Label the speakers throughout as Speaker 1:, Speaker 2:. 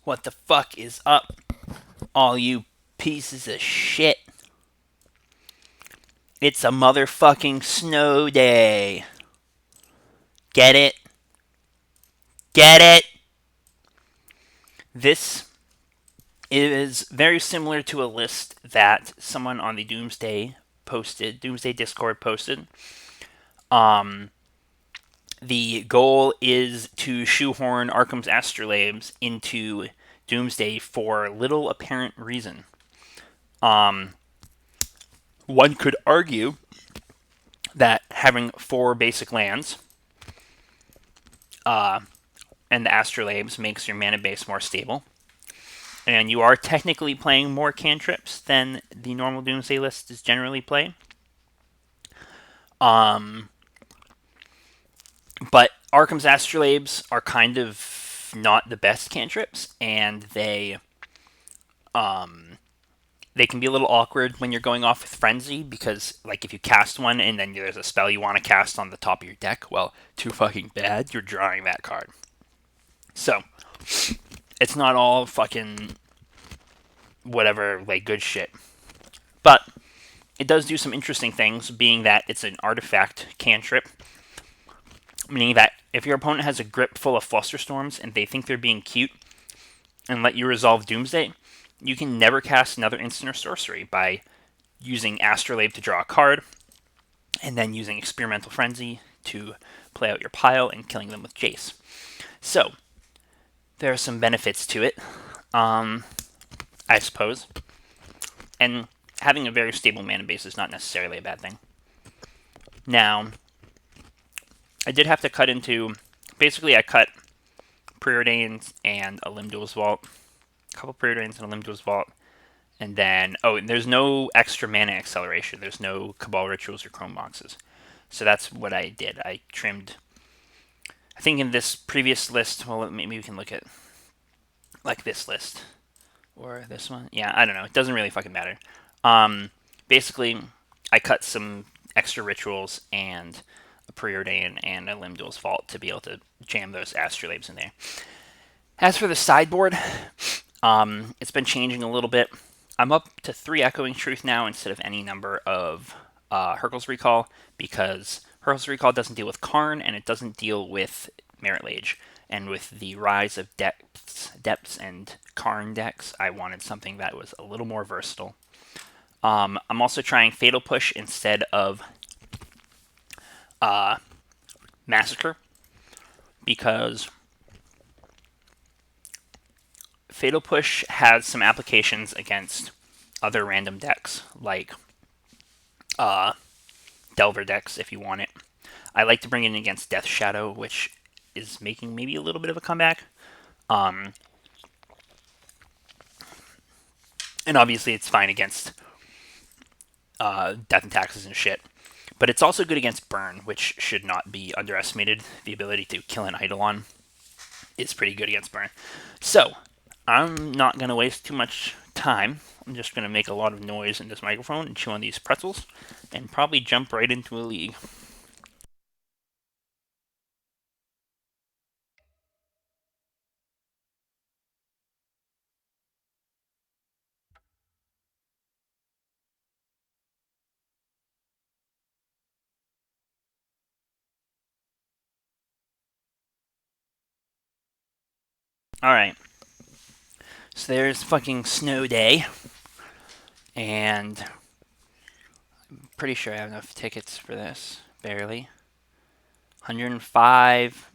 Speaker 1: What the fuck is up, all you pieces of shit? It's a motherfucking snow day. Get it? Get it? This is very similar to a list that someone on the Doomsday Discord posted. Um, the goal is to shoehorn Arkham's Astrolabes into Doomsday for little apparent reason. Um, One could argue that having 4 basic lands uh, and the Astrolabes makes your mana base more stable. And you are technically playing more cantrips than the normal Doomsday list is generally played. Um, but Arkham's Astrolabes are kind of not the best cantrips, and um, they can be a little awkward when you're going off with Frenzy, because like if you cast one and then there's a spell you want to cast on the top of your deck, well, too fucking bad, you're drawing that card. So it's not all fucking whatever, like good shit. But it does do some interesting things, being that it's an artifact cantrip, meaning that if your opponent has a grip full of Flusterstorms and they think they're being cute and let you resolve Doomsday, you can never cast another instant or sorcery by using Astrolabe to draw a card, and then using Experimental Frenzy to play out your pile and killing them with Jace. So, there are some benefits to it, I suppose. And having a very stable mana base is not necessarily a bad thing. Now, I did have to cut into... Basically, I cut Preordains and a Limdual's Vault. A couple Preordains and a Limdual's Vault. And then... Oh, and there's no extra mana acceleration. There's no Cabal Rituals or Chrome Boxes. So that's what I did. I trimmed... I think in this previous list... Well, maybe we can look at... Like this list. Or this one. Yeah, I don't know. It doesn't really fucking matter. Basically, I cut some extra rituals and a Preordain and a Limdual's Vault to be able to jam those Astrolabes in there. As for the sideboard, it's been changing a little bit. I'm up to 3 Echoing Truth now instead of any number of Hurkyl's Recall, because Hurkyl's Recall doesn't deal with Karn and it doesn't deal with Merit Lage. And with the rise of depths and Karn decks, I wanted something that was a little more versatile. I'm also trying Fatal Push instead of Massacre, because Fatal Push has some applications against other random decks, like Delvar decks, if you want it. I like to bring it in against Death Shadow, which is making maybe a little bit of a comeback. And obviously it's fine against Death and Taxes and shit. But it's also good against Burn, which should not be underestimated. The ability to kill an Eidolon is pretty good against Burn. So, I'm not going to waste too much time. I'm just going to make a lot of noise in this microphone and chew on these pretzels, and probably jump right into a league. Alright. So there's fucking snow day. And I'm pretty sure I have enough tickets for this. Barely. 105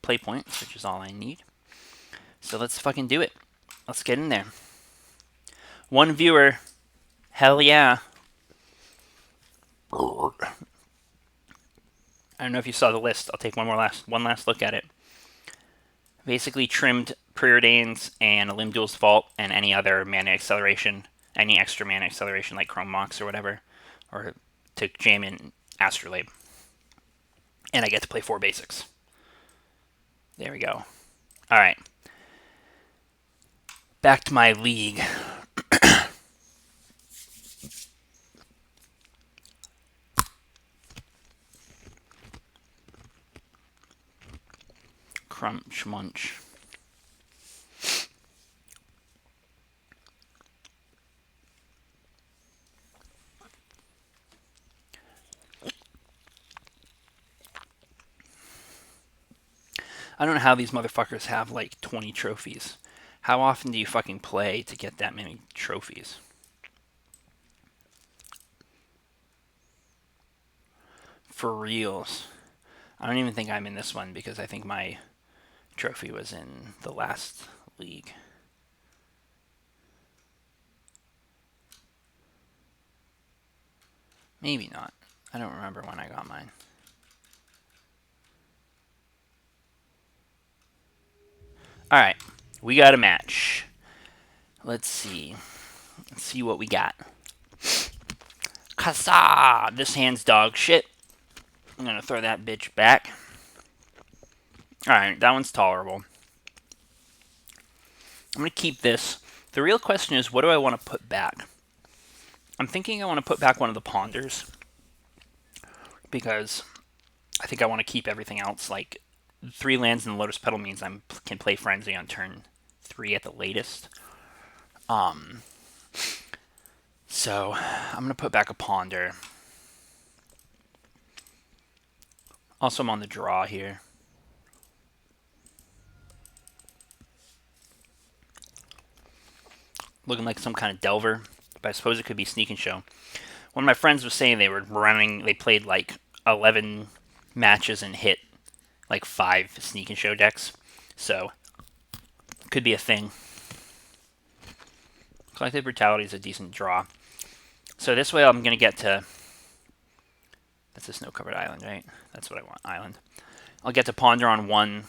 Speaker 1: play points, which is all I need. So let's fucking do it. Let's get in there. 1 viewer. Hell yeah. I don't know if you saw the list. I'll take one last look at it. Basically trimmed Preordains and a Limdual's Vault and any other mana acceleration, any extra mana acceleration like Chrome Mox or whatever, or to jam in Astrolabe. And I get to play 4 basics. There we go. Alright. Back to my league. Crunch munch. I don't know how these motherfuckers have like 20 trophies. How often do you fucking play to get that many trophies? For reals. I don't even think I'm in this one because I think my trophy was in the last league. Maybe not. I don't remember when I got mine. Alright, we got a match. Let's see. Let's see what we got. Kasa! This hand's dog shit. I'm gonna throw that bitch back. Alright, that one's tolerable. I'm gonna keep this. The real question is, what do I want to put back? I'm thinking I want to put back one of the ponders. Because I think I want to keep everything else. Like, 3 lands and the Lotus Petal means I can play Frenzy on turn 3 at the latest. So, I'm going to put back a ponder. Also, I'm on the draw here. Looking like some kind of Delvar, but I suppose it could be Sneak and Show. One of my friends was saying they played like 11 matches and hit like 5 Sneak and Show decks. So, could be a thing. Collective Brutality is a decent draw. So this way I'm going to get to... That's a snow-covered island, right? That's what I want, island. I'll get to Ponder on 1,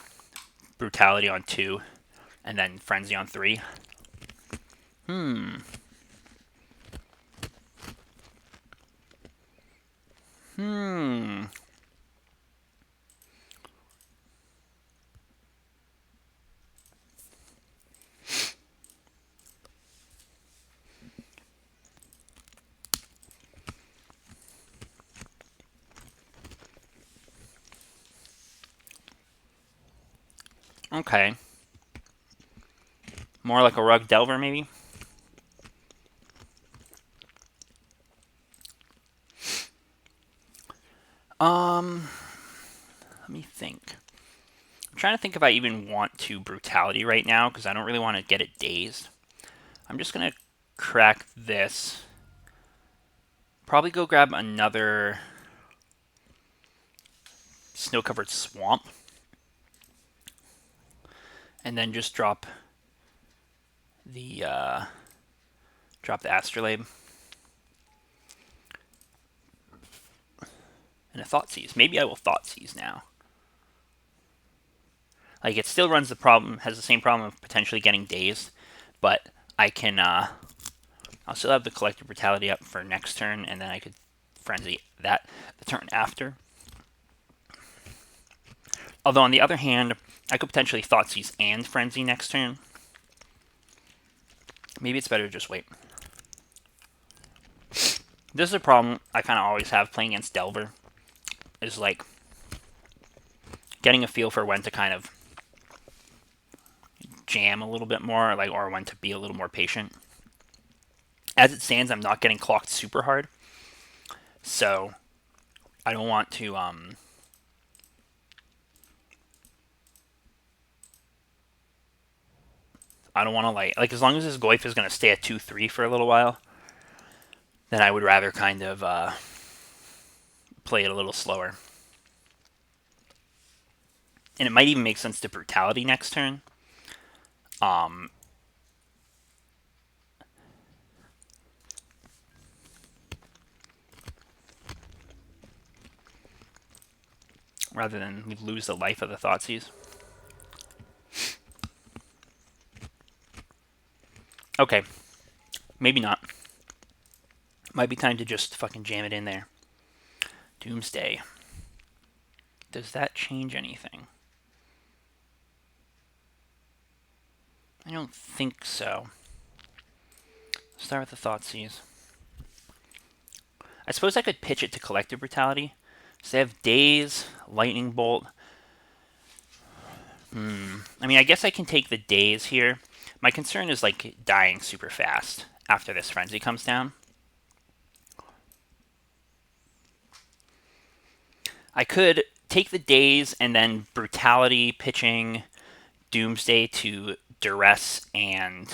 Speaker 1: Brutality on 2, and then Frenzy on 3. Okay. More like a Rug Delver, maybe? Let me think. I'm trying to think if I even want to Brutality right now, because I don't really want to get it dazed. I'm just going to crack this. Probably go grab another Snow-Covered Swamp. And then just drop the Astrolabe. And a Thoughtseize. Maybe I will Thoughtseize now. Like, it still runs the problem, has the same problem of potentially getting dazed, but I can, I'll still have the Collective Brutality up for next turn, and then I could Frenzy that the turn after. Although, on the other hand, I could potentially Thoughtseize and Frenzy next turn. Maybe it's better to just wait. This is a problem I kind of always have playing against Delver. Is like getting a feel for when to kind of jam a little bit more, like, or when to be a little more patient. As it stands, I'm not getting clocked super hard, so I don't want to I don't want to like as long as this Goyf is going to stay at 2-3 for a little while, then I would rather kind of play it a little slower. And it might even make sense to Brutality next turn. Rather than lose the life of the Thoughtseize. Okay. Maybe not. Might be time to just fucking jam it in there. Doomsday. Does that change anything? I don't think so. Start with the Thoughtseize. I suppose I could pitch it to Collective Brutality. So they have Daze, Lightning Bolt. I mean, I guess I can take the Daze here. My concern is, like, dying super fast after this Frenzy comes down. I could take the daze and then brutality pitching Doomsday to duress and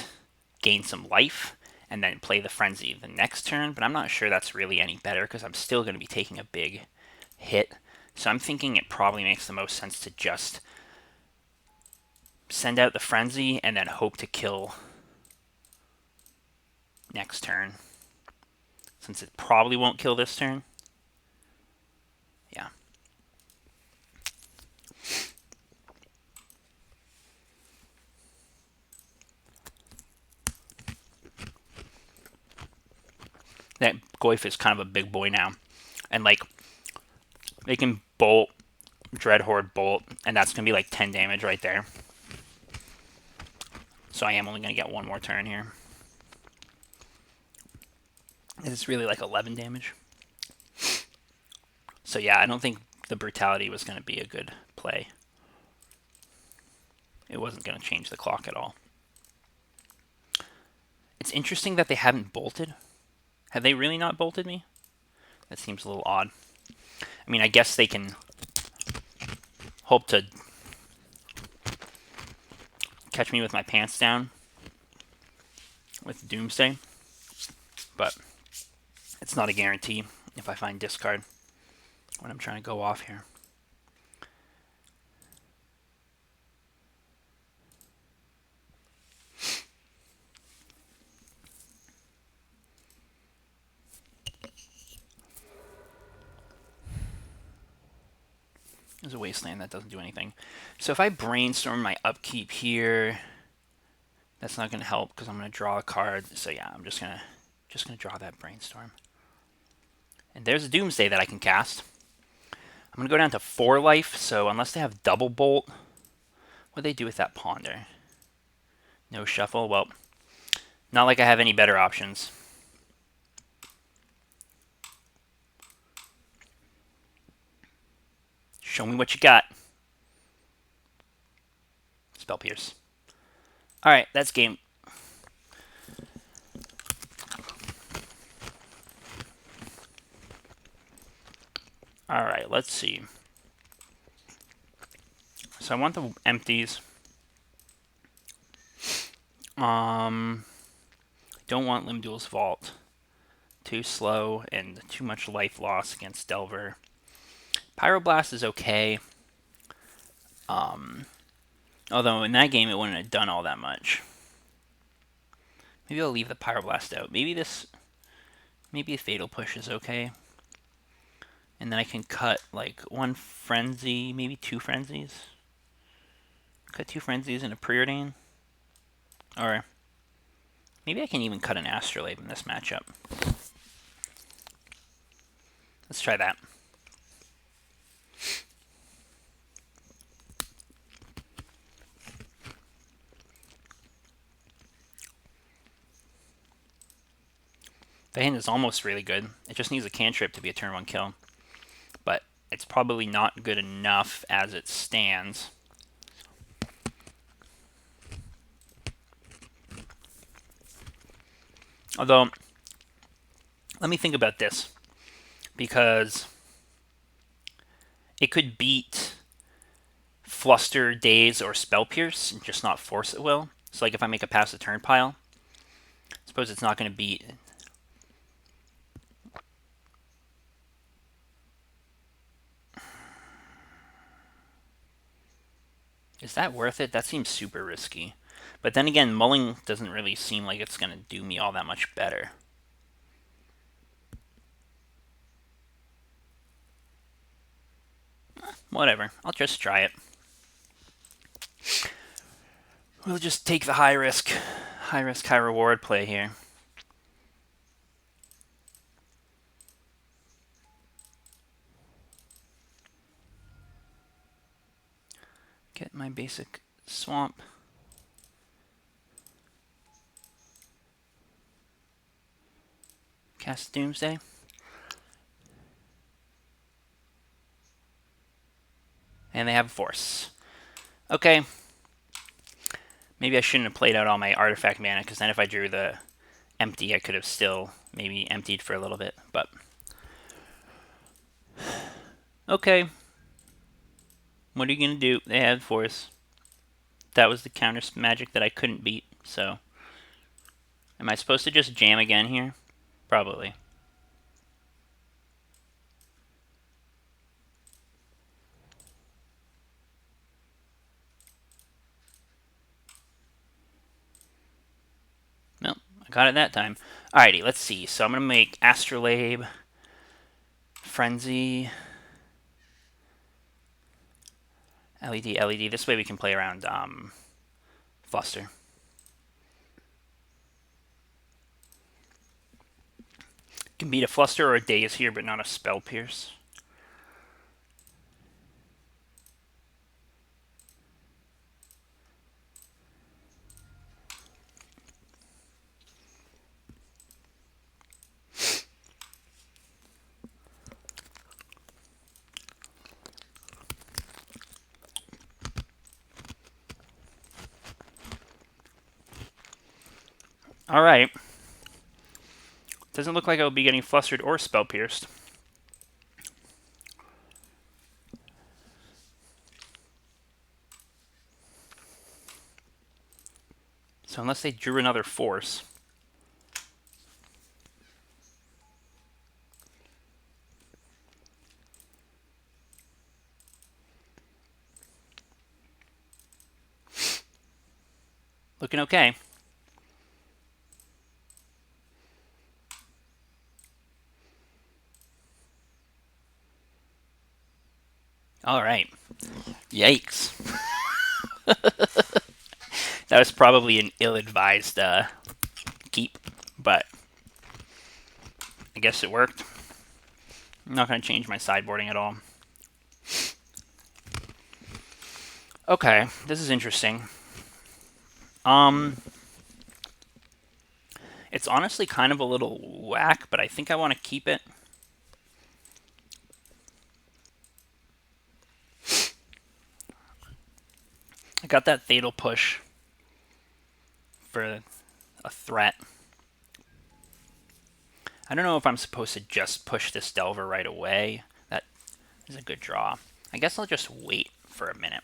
Speaker 1: gain some life, and then play the frenzy the next turn. But I'm not sure that's really any better because I'm still going to be taking a big hit. So I'm thinking it probably makes the most sense to just send out the frenzy and then hope to kill next turn, since it probably won't kill this turn. Yeah. That Goyf is kind of a big boy now. And, like, they can bolt, Dreadhorde bolt, and that's going to be like 10 damage right there. So I am only going to get one more turn here. It's really like 11 damage. So yeah, I don't think the brutality was going to be a good play. It wasn't going to change the clock at all. It's interesting that they haven't bolted. Have they really not bolted me? That seems a little odd. I mean, I guess they can hope to catch me with my pants down with Doomsday, but it's not a guarantee if I find discard when I'm trying to go off here. There's a Wasteland that doesn't do anything. So if I brainstorm my upkeep here, that's not going to help because I'm going to draw a card. So yeah, I'm just gonna draw that brainstorm. And there's a Doomsday that I can cast. I'm going to go down to 4 life, so unless they have double bolt, what do they do with that Ponder? No shuffle? Well, not like I have any better options. Show me what you got. Spell Pierce. Alright, that's game. Alright, let's see. So I want the empties. Don't want Limdul's Vault. Too slow and too much life loss against Delvar. Pyroblast is okay. Although in that game it wouldn't have done all that much. Maybe I'll leave the Pyroblast out. Maybe a Fatal Push is okay. And then I can cut like 1 Frenzy, maybe 2 Frenzies. Cut 2 Frenzies and a Preordain. Or maybe I can even cut an Astrolabe in this matchup. Let's try that. The hand is almost really good. It just needs a cantrip to be a turn 1 kill. But it's probably not good enough as it stands. Although, let me think about this. Because it could beat Fluster, Daze, or Spell Pierce, and just not Force at will. So like if I make a pass the turn pile, suppose it's not going to beat... Is that worth it? That seems super risky. But then again, mulling doesn't really seem like it's going to do me all that much better. Whatever. I'll just try it. We'll just take the high risk, high reward play here. Get my basic swamp. Cast Doomsday. And they have a force. Okay. Maybe I shouldn't have played out all my artifact mana, because then if I drew the empty, I could have still maybe emptied for a little bit. But okay. What are you gonna do? They had force. That was the counter magic that I couldn't beat, so... Am I supposed to just jam again here? Probably. Nope, I got it that time. Alrighty, let's see. So I'm going to make Astrolabe, Frenzy, LED, LED. This way we can play around Fluster. Can beat a Fluster or a Daze here, but not a Spell Pierce. Alright. Doesn't look like I'll be getting Flustered or Spell Pierced. So unless they drew another Force... Looking okay. Alright. Yikes. That was probably an ill-advised keep, but I guess it worked. I'm not going to change my sideboarding at all. Okay, this is interesting. It's honestly kind of a little whack, but I think I want to keep it. I got that Fatal Push for a threat. I don't know if I'm supposed to just push this Delvar right away. That is a good draw. I guess I'll just wait for a minute.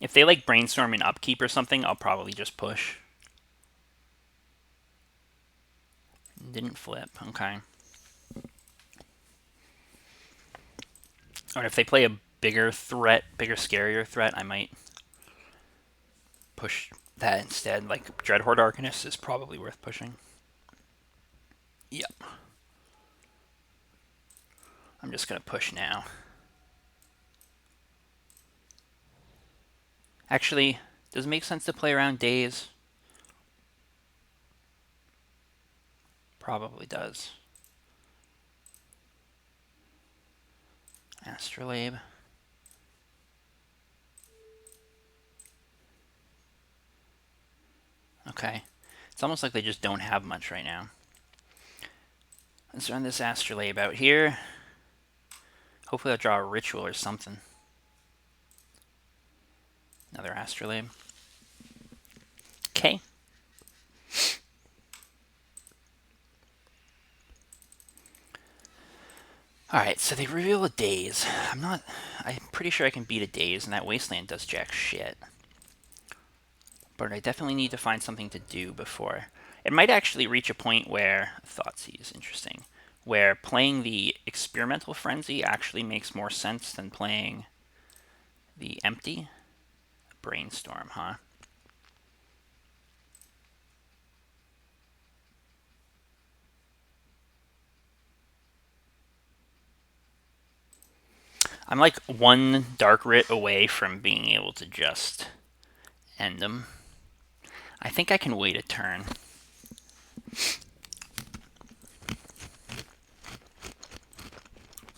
Speaker 1: If they like brainstorm in upkeep or something, I'll probably just push. Didn't flip. Okay. Or if they play a bigger threat, bigger, scarier threat, I might push that instead. Like Dreadhorde Arcanist is probably worth pushing. Yep. I'm just going to push now. Actually, does it make sense to play around Daze? Probably does. Astrolabe. Okay. It's almost like they just don't have much right now. Let's run this Astrolabe out here. Hopefully I'll draw a Ritual or something. Another Astrolabe. Okay. Alright, so they reveal a Daze. I'm pretty sure I can beat a Daze, and that Wasteland does jack shit. But I definitely need to find something to do before. It might actually reach a point where, Thoughtseize, interesting, where playing the Experimental Frenzy actually makes more sense than playing the Empty. Brainstorm, huh? I'm like one Dark Writ away from being able to just end them. I think I can wait a turn.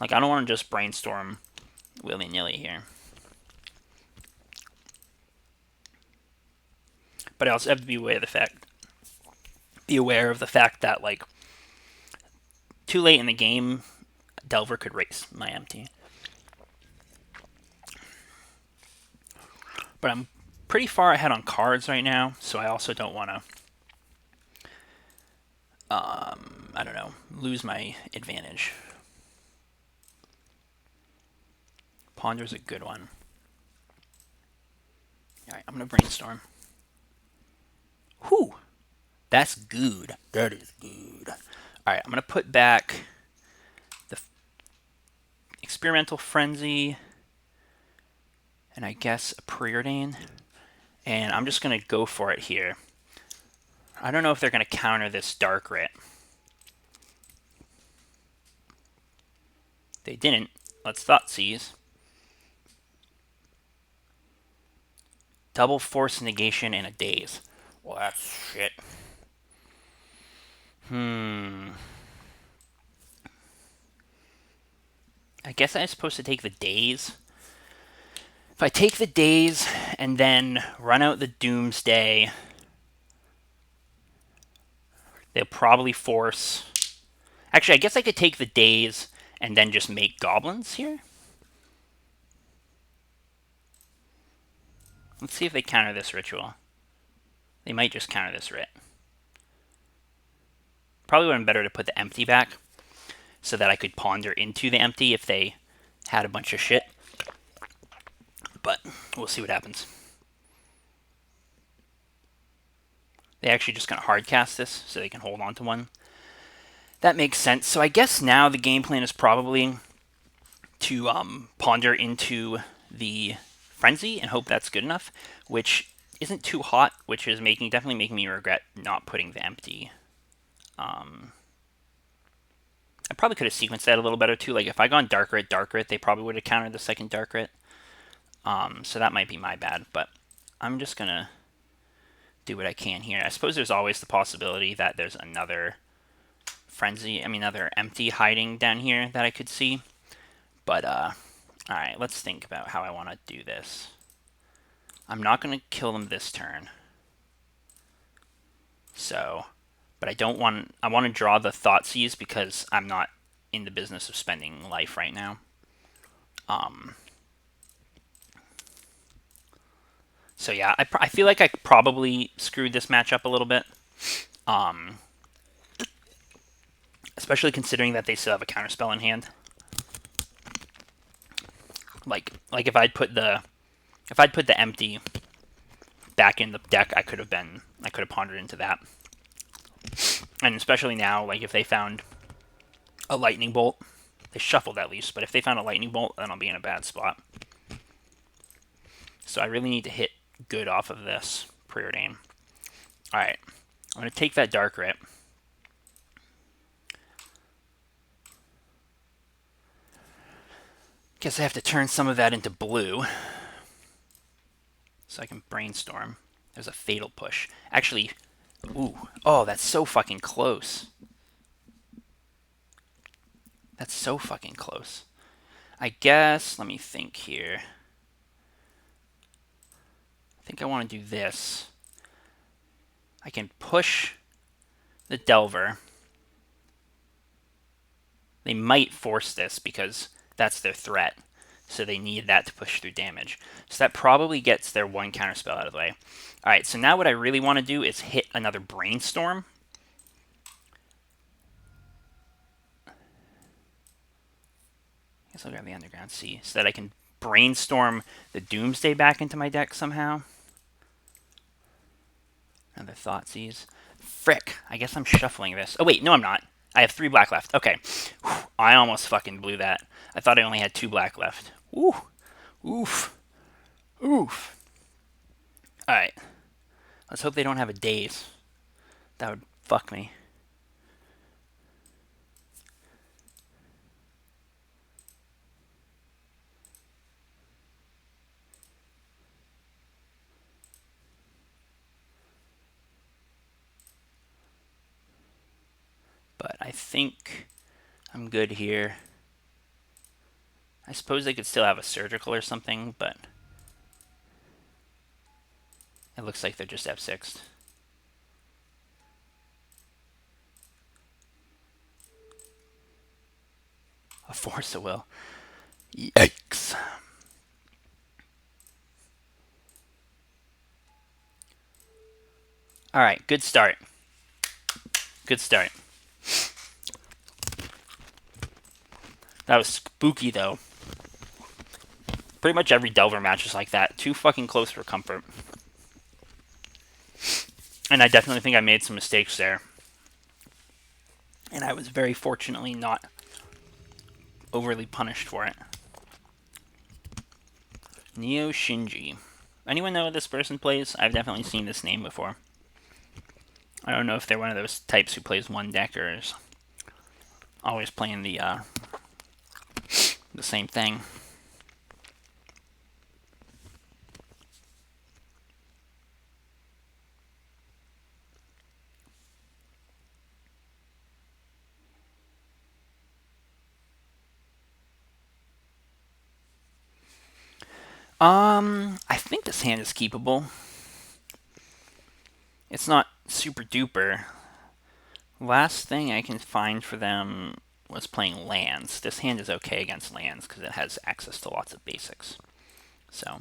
Speaker 1: Like, I don't want to just brainstorm willy-nilly here. But I also have to be aware of the fact that, like, too late in the game, Delvar could race my empty. But I'm pretty far ahead on cards right now, so I also don't want to, I don't know, lose my advantage. Ponder's a good one. Alright, I'm going to brainstorm. Whew! That's good. That is good. Alright, I'm going to put back the Experimental Frenzy and I guess a Preordain. And I'm just going to go for it here. I don't know if they're going to counter this Dark Writ. They didn't. Let's Thoughtseize. Double Force Negation and a Daze. Well, that's shit. I guess I'm supposed to take the Daze. If I take the Daze and then run out the Doomsday, they'll probably force... Actually, I guess I could take the Daze and then just make Goblins here. Let's see if they counter this Ritual. They might just counter this Writ. Probably would have been better to put the Empty back so that I could ponder into the Empty if they had a bunch of shit. But we'll see what happens. They actually just going to hard cast this so they can hold on to one. That makes sense. So I guess now the game plan is probably to ponder into the Frenzy and hope that's good enough, which isn't too hot, which is definitely making me regret not putting the Empty. I probably could have sequenced that a little better too. Like if I gone Dark Writ, they probably would have countered the second Dark Writ. So that might be my bad, but I'm just gonna do what I can here. I suppose there's always the possibility that there's another another Empty hiding down here that I could see. But alright, let's think about how I want to do this. I'm not gonna kill them this turn. So, but I want to draw the Thoughtseize because I'm not in the business of spending life right now. So yeah, I feel like I probably screwed this matchup a little bit. Especially considering that they still have a counterspell in hand. Like if I'd put the Empty back in the deck, I could have pondered into that. And especially now, like if they found a Lightning Bolt, they shuffled at least, but if they found a Lightning Bolt, then I'll be in a bad spot. So I really need to hit good off of this Preordain. Alright, I'm going to take that Dark Writ. Guess I have to turn some of that into blue so I can brainstorm. There's a Fatal Push. Actually, ooh, oh, that's so fucking close. That's so fucking close. I guess, let me think here. I think I want to do this. I can push the Delvar. They might force this because that's their threat. So they need that to push through damage. So that probably gets their one counterspell out of the way. Alright, so now what I really want to do is hit another Brainstorm. I guess I'll grab the Underground Sea so that I can Brainstorm the Doomsday back into my deck somehow. Another Thoughtseize. Frick, I guess I'm shuffling this. Oh wait, no I'm not. I have 3 black left. Okay. Whew, I almost fucking blew that. I thought I only had 2 black left. Ooh. Oof. Oof. Alright. Let's hope they don't have a Daze. That would fuck me. But I think I'm good here. I suppose they could still have a Surgical or something, but it looks like they're just F6'd. A Force of Will. Yikes. Alright, good start. Good start. That was spooky, though. Pretty much every Delver match is like that. Too fucking close for comfort. And I definitely think I made some mistakes there. And I was very fortunately not overly punished for it. Neo Shinji. Anyone know what this person plays? I've definitely seen this name before. I don't know if they're one of those types who plays one deck or is always playing the same thing. I think this hand is keepable. It's not super duper. Last thing I can find for them was playing lands. This hand is okay against lands because it has access to lots of basics. So,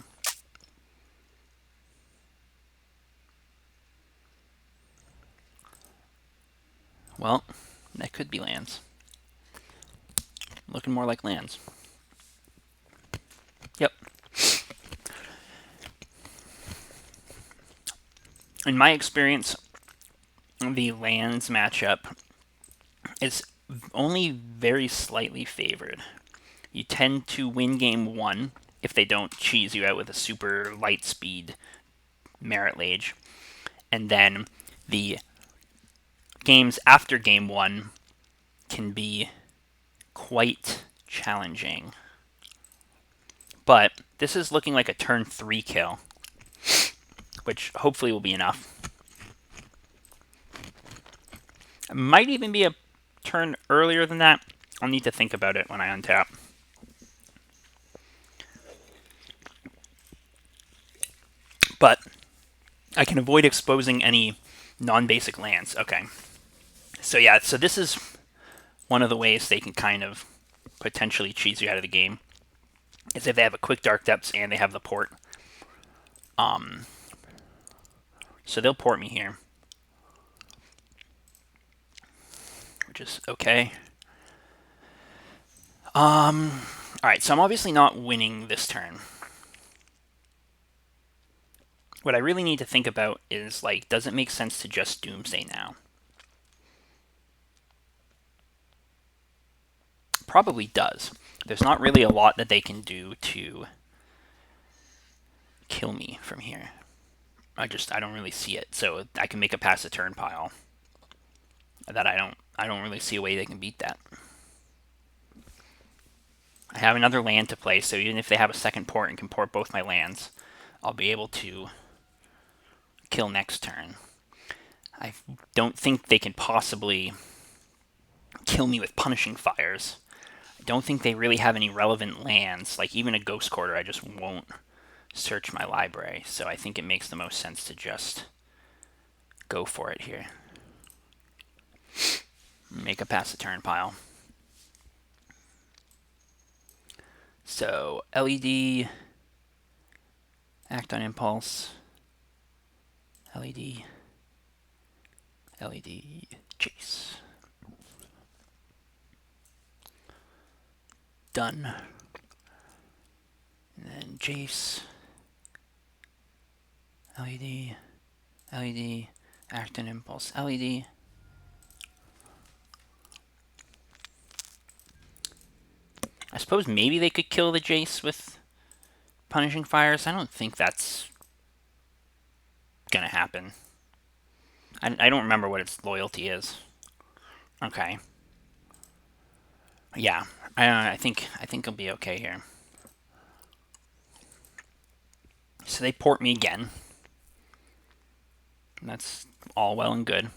Speaker 1: well, that could be lands. Looking more like lands. Yep. In my experience, the lands matchup is only very slightly favored. You tend to win game 1 if they don't cheese you out with a super light speed Merit Lage. And then the games after game 1 can be quite challenging. But this is looking like a turn 3 kill, which hopefully will be enough. It might even be a turn earlier than that. I'll need to think about it when I untap. But I can avoid exposing any non-basic lands. Okay. So yeah, so this is one of the ways they can kind of potentially cheese you out of the game, is if they have a quick Dark Depths and they have the port. So they'll port me here, which is okay. Alright, so I'm obviously not winning this turn. What I really need to think about is, like, does it make sense to just Doomsday now? Probably does. There's not really a lot that they can do to kill me from here. I don't really see it. So I can make a pass a turn pile. That I don't really see a way they can beat that. I have another land to play, so even if they have a second port and can port both my lands, I'll be able to kill next turn. I don't think they can possibly kill me with Punishing Fires. I don't think they really have any relevant lands. Like, even a Ghost Quarter, I just won't search my library. So I think it makes the most sense to just go for it here. Make a pass a turn pile. So, LED, act on impulse, LED, chase. Done. And then Jace, LED, act on impulse, LED. I suppose maybe they could kill the Jace with Punishing Fires. I don't think that's gonna happen. I don't remember what its loyalty is. Okay. Yeah, I think I'll be okay here. So they port me again. That's all well and good.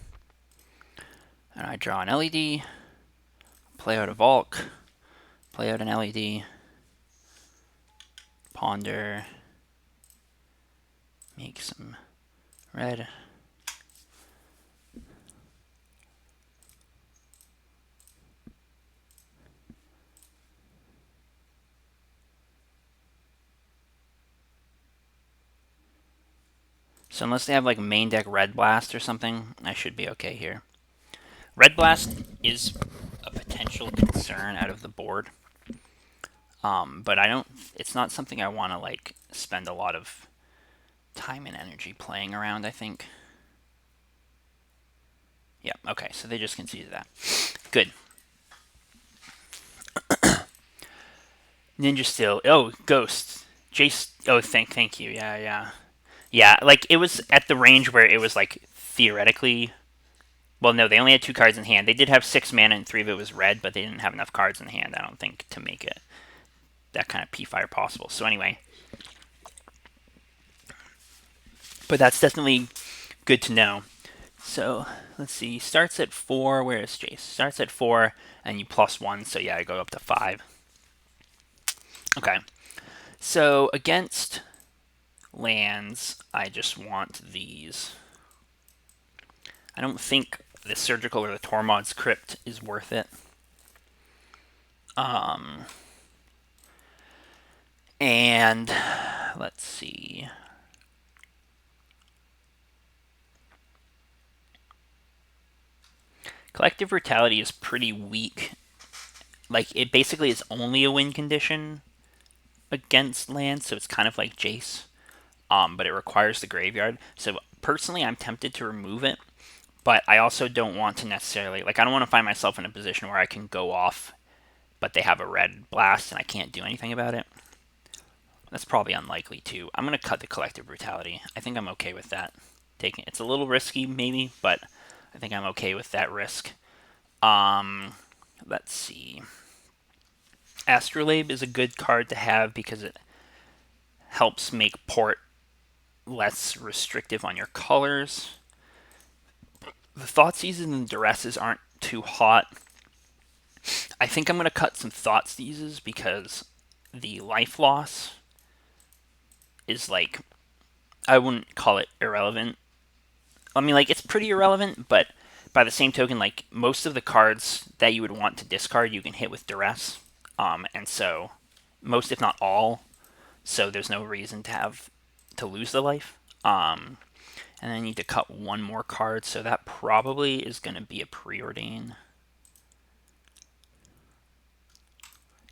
Speaker 1: And I draw an LED, play out a Valk, play out an LED, ponder, make some red. So unless they have like main deck Red Blast or something, I should be okay here. Red Blast is a potential concern out of the board. But I don't. It's not something I want to like spend a lot of time and energy playing around. I think. Yeah. Okay. So they just conceded that. Good. Ninja Steel. Oh, Ghost. Jace. Oh, thank you. Yeah, yeah, yeah. Like it was at the range where it was like theoretically. Well, no, they only had 2 cards in hand. They did have 6 mana and 3 of it was red, but they didn't have enough cards in hand. I don't think to make it that kind of P-Fire possible. So anyway, but that's definitely good to know. So let's see. Starts at 4. Where is Jace? Starts at 4, and you +1. So yeah, I go up to 5. Okay. So against lands, I just want these. I don't think the Surgical or the Tormod's Crypt is worth it. And let's see. Collective Brutality is pretty weak. Like, it basically is only a win condition against land, so it's kind of like Jace. But it requires the graveyard. So personally, I'm tempted to remove it, but I also don't want to necessarily, like, I don't want to find myself in a position where I can go off, but they have a red blast and I can't do anything about it. That's probably unlikely too. I'm gonna cut the Collective Brutality. I think I'm okay with that. Taking it's a little risky maybe, but I think I'm okay with that risk. Let's see. Astrolabe is a good card to have because it helps make port less restrictive on your colors. The Thoughtseizes and Duresses aren't too hot. I think I'm going to cut some Thoughtseizes because the life loss is like, I wouldn't call it irrelevant. I mean, like, it's pretty irrelevant, but by the same token, like, most of the cards that you would want to discard, you can hit with Duress. And so, most, if not all, so there's no reason to lose the life. And I need to cut one more card, so that probably is going to be a Preordain.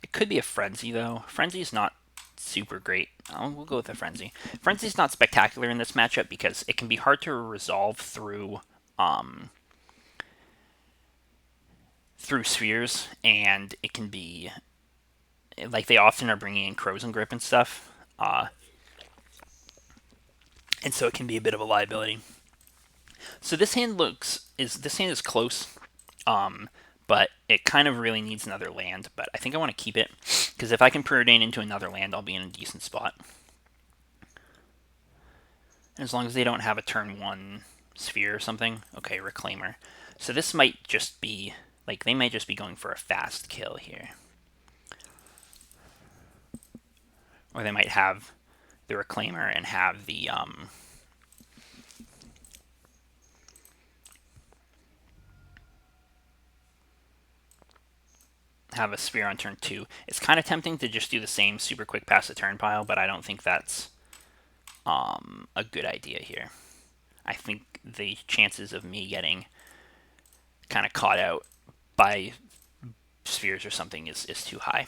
Speaker 1: It could be a Frenzy, though. Frenzy is not super great. We'll go with a Frenzy. Frenzy's not spectacular in this matchup because it can be hard to resolve through spheres, and it can be like they often are bringing in Crows and Grip and stuff, and so it can be a bit of a liability. So this hand is close, but it kind of really needs another land. But I think I want to keep it because if I can preordain into another land, I'll be in a decent spot. As long as they don't have a turn 1 sphere or something. Okay, Reclaimer. So this might just be like they might just be going for a fast kill here. Or they might have the Reclaimer and have the have a sphere on turn 2. It's kind of tempting to just do the same super quick pass the turn pile, but I don't think that's a good idea here. I think the chances of me getting kind of caught out by spheres or something is too high.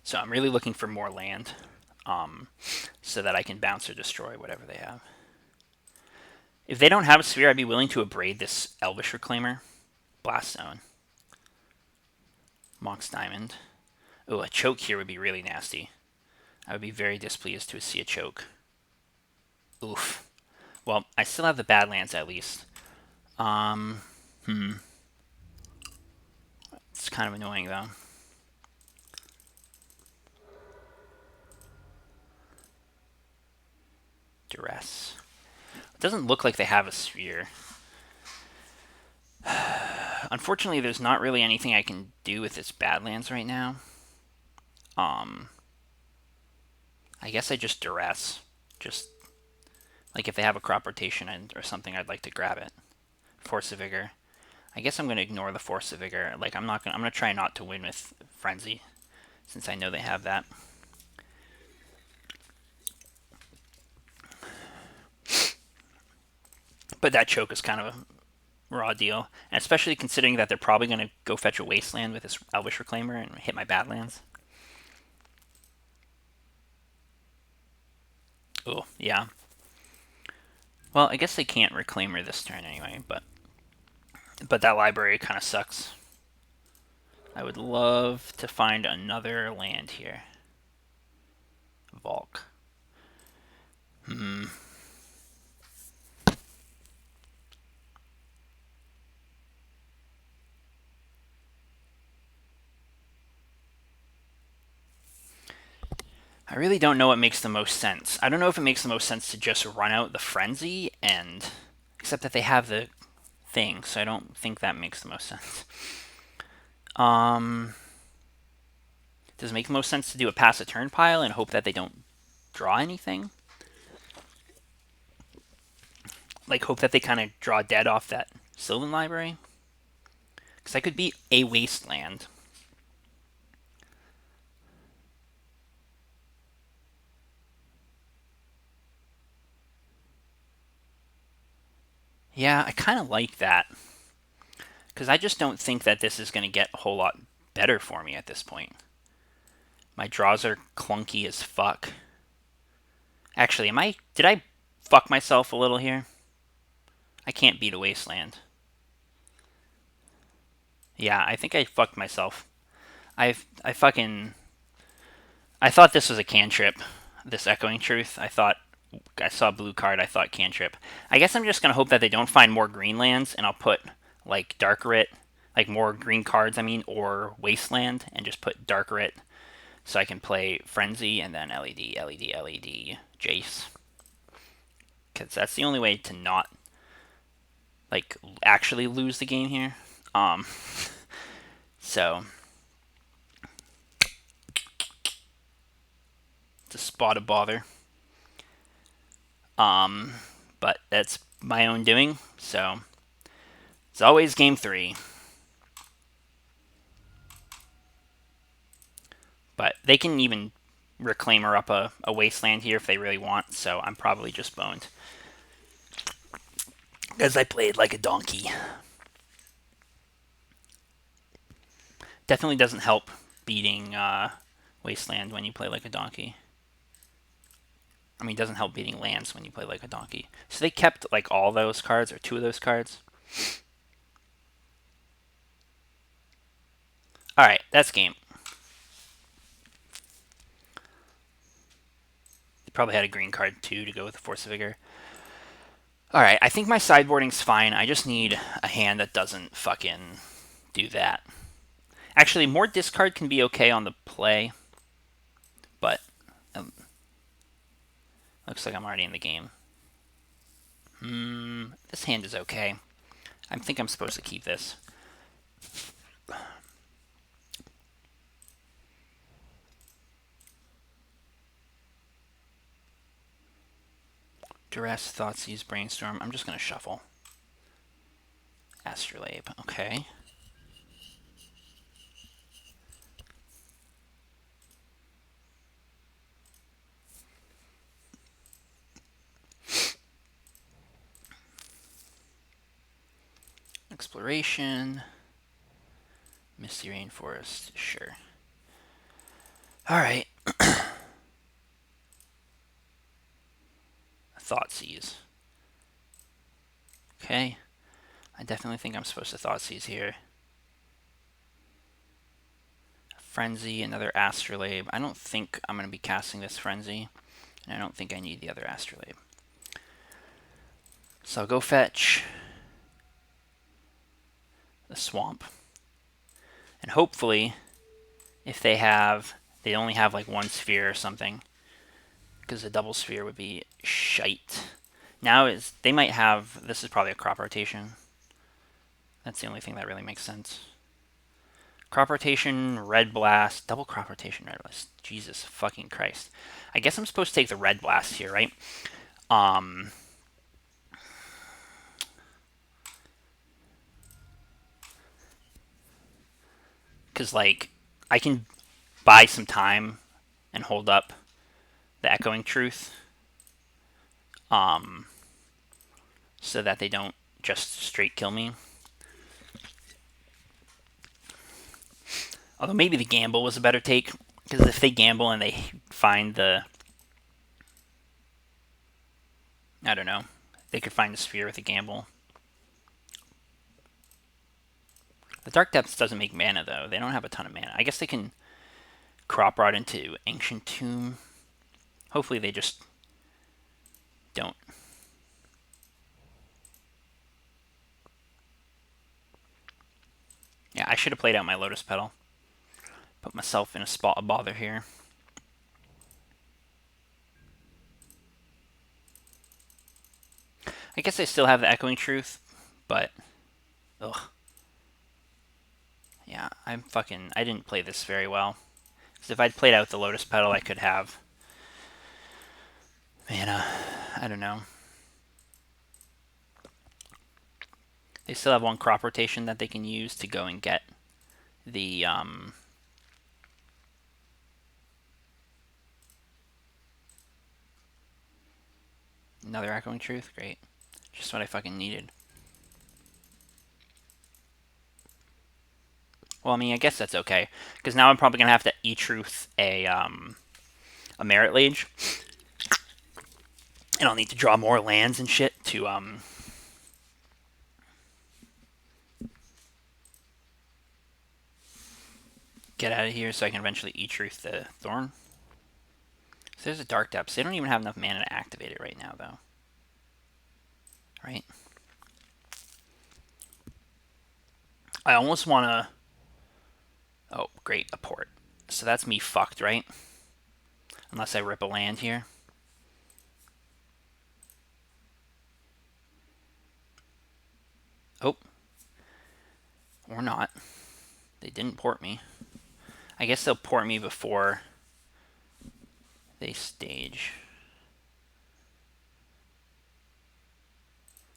Speaker 1: So I'm really looking for more land so that I can bounce or destroy whatever they have. If they don't have a sphere, I'd be willing to abrade this Elvish Reclaimer. Blast Zone. Monk's Diamond. Oh, a choke here would be really nasty. I would be very displeased to see a choke. Oof. Well, I still have the Badlands at least. It's kind of annoying though. Duress. It doesn't look like they have a sphere. Unfortunately, there's not really anything I can do with this Badlands right now. I guess I just Duress. Just like if they have a crop rotation or something, I'd like to grab it. Force of Vigor. I guess I'm going to ignore the Force of Vigor. Like I'm going to try not to win with Frenzy since I know they have that. But that choke is kind of raw deal, and especially considering that they're probably going to go fetch a Wasteland with this Elvish Reclaimer and hit my Badlands. Oh, yeah. Well, I guess they can't Reclaimer this turn anyway, but that library kind of sucks. I would love to find another land here. Volk. I really don't know what makes the most sense. I don't know if it makes the most sense to just run out the Frenzy and... Except that they have the thing, so I don't think that makes the most sense. Does it make the most sense to do a pass a turn pile and hope that they don't draw anything? Like, hope that they kind of draw dead off that Sylvan Library? Because I could be a Wasteland. Yeah, I kind of like that. Because I just don't think that this is going to get a whole lot better for me at this point. My draws are clunky as fuck. Actually, did I fuck myself a little here? I can't beat a Wasteland. Yeah, I think I fucked myself. I fucking... I thought this was a cantrip, this Echoing Truth. I saw a blue card, I thought cantrip. I guess I'm just going to hope that they don't find more green lands, and I'll put, like, Dark Writ, like, more green cards, or Wasteland, and just put Dark Writ, so I can play Frenzy, and then LED, LED, LED, Jace. Because that's the only way to not, like, actually lose the game here. So... It's a spot of bother. But that's my own doing, so it's always game 3. But they can even Reclaimer up a Wasteland here if they really want, so I'm probably just boned. Because I played like a donkey. Definitely doesn't help beating Wasteland when you play like a donkey. I mean, it doesn't help beating lands when you play like a donkey. So they kept like all those cards, or 2 of those cards. Alright, that's game. They probably had a green card too to go with the Force of Vigor. Alright, I think my sideboarding's fine. I just need a hand that doesn't fucking do that. Actually, more discard can be okay on the play. But looks like I'm already in the game. This hand is okay. I think I'm supposed to keep this. Duress, Thoughtseize, Brainstorm. I'm just going to shuffle. Astrolabe. Okay. Exploration. Misty Rainforest. Sure. Alright. Thoughtseize. Okay. I definitely think I'm supposed to Thoughtseize here. Frenzy, another Astrolabe. I don't think I'm going to be casting this Frenzy. And I don't think I need the other Astrolabe. So I'll go fetch the Swamp. And hopefully, if they only have like 1 sphere or something. Because a double sphere would be shite. Now they might have, this is probably a crop rotation. That's the only thing that really makes sense. Crop rotation, red blast, double crop rotation, red blast. Jesus fucking Christ. I guess I'm supposed to take the red blast here, right? Because, like, I can buy some time and hold up the Echoing Truth. So that they don't just straight kill me. Although maybe the gamble was a better take, because if they gamble and they find the... I don't know. They could find the sphere with a gamble. The Dark Depths doesn't make mana, though. They don't have a ton of mana. I guess they can crop rot into Ancient Tomb. Hopefully they just don't. Yeah, I should have played out my Lotus Petal. Put myself in a spot of bother here. I guess I still have the Echoing Truth, but... Ugh. Yeah, I didn't play this very well. Because if I'd played out the Lotus Petal, I could have... mana. I don't know. They still have one crop rotation that they can use to go and get the... Another Echoing Truth? Great. Just what I fucking needed. Well, I mean, I guess that's okay. Because now I'm probably going to have to E-Truth a Merit Lage. And I'll need to draw more lands and shit to, get out of here so I can eventually E-Truth the Thorn. So there's a Dark Depths. They don't even have enough mana to activate it right now, though. Right? I almost want to... Oh, great, a port. So that's me fucked, right? Unless I rip a land here. Oh. Or not. They didn't port me. I guess they'll port me before they stage.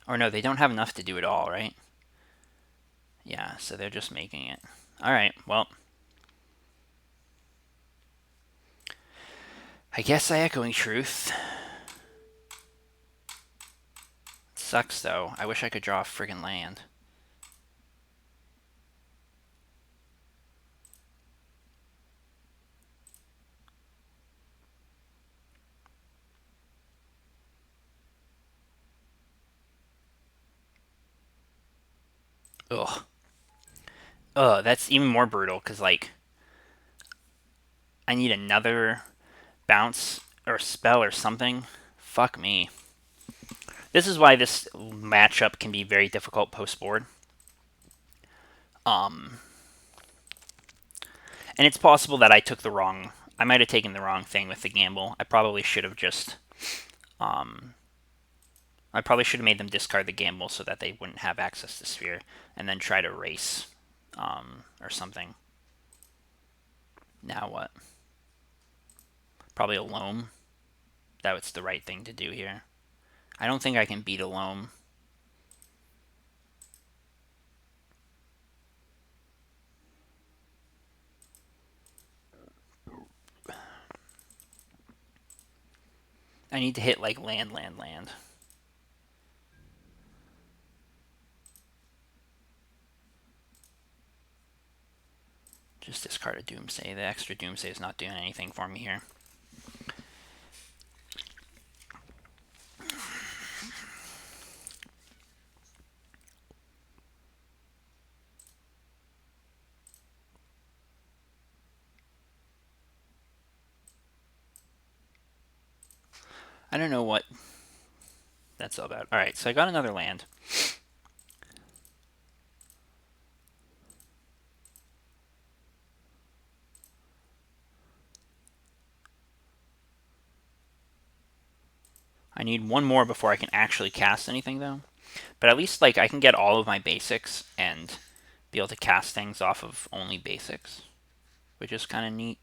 Speaker 1: Or no, they don't have enough to do it all, right? Yeah, so they're just making it. Alright, well. I guess I Echoing Truth. Sucks, though. I wish I could draw a friggin' land. Ugh. Ugh, that's even more brutal, because, like, I need another bounce or spell or something. Fuck me. This is why this matchup can be very difficult post-board. And it's possible that I took the wrong... I might have taken the wrong thing with the gamble. I probably should have just... I probably should have made them discard the gamble so that they wouldn't have access to Sphere, and then try to race, or something. Now what? Probably a Loam. That's the right thing to do here. I don't think I can beat a Loam. I need to hit, like, land. Just discard a Doomsday. The extra Doomsday is not doing anything for me here. I don't know what that's all about. Alright, so I got another land. I need one more before I can actually cast anything, though. But at least, like, I can get all of my basics and be able to cast things off of only basics, which is kind of neat.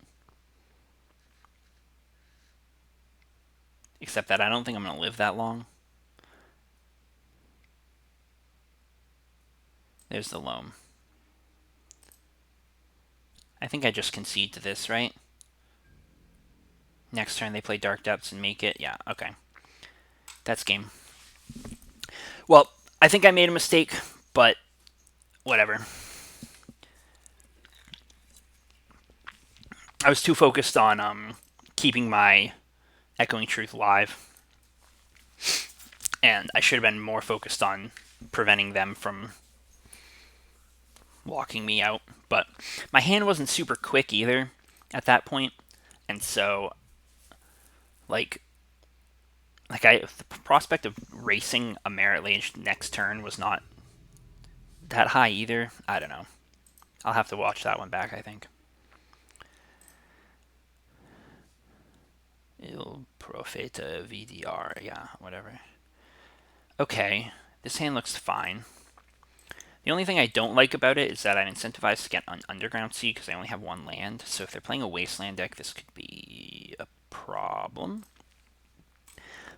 Speaker 1: Except that I don't think I'm going to live that long. There's the Loam. I think I just concede to this, right? Next turn they play Dark Depths and make it. Yeah, okay. That's game. Well, I think I made a mistake, but whatever. I was too focused on keeping my Echoing Truth live, and I should have been more focused on preventing them from walking me out. But my hand wasn't super quick either at that point, and so like the prospect of racing a Merit Lage next turn was not that high either. I don't know. I'll have to watch that one back, I think. Il Profeta VDR, yeah, whatever. Okay, this hand looks fine. The only thing I don't like about it is that I'm incentivized to get an Underground Sea because I only have one land. So if they're playing a Wasteland deck, this could be a problem.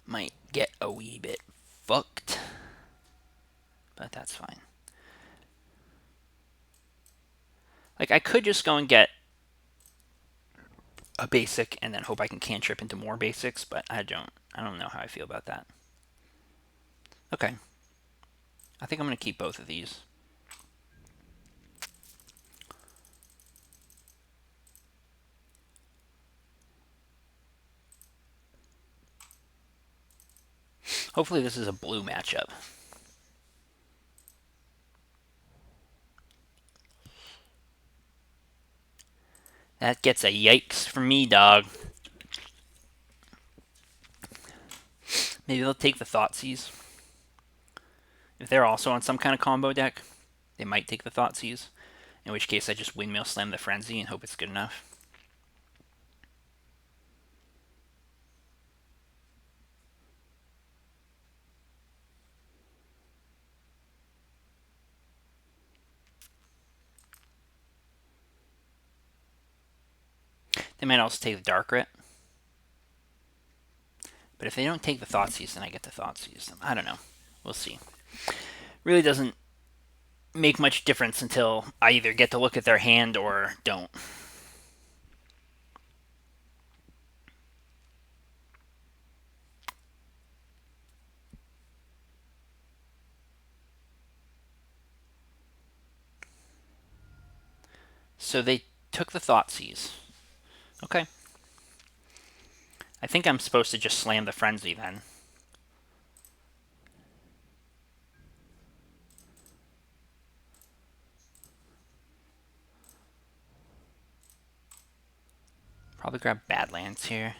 Speaker 1: Might get a wee bit fucked, but that's fine. Like, I could just go and get a basic and then hope I can cantrip into more basics, but I don't know how I feel about that. Okay. I think I'm going to keep both of these. Hopefully this is a blue matchup. That gets a yikes from me, dog. Maybe they'll take the Thoughtseize. If they're also on some kind of combo deck, they might take the Thoughtseize. In which case I just Windmill Slam the Frenzy and hope it's good enough. They might also take the Dark Rit. But if they don't take the Thoughtseize, then I get the Thoughtseize. I don't know. We'll see. Really doesn't make much difference until I either get to look at their hand or don't. So they took the Thoughtseize. Okay. I think I'm supposed to just slam the Frenzy then. Probably grab Badlands here.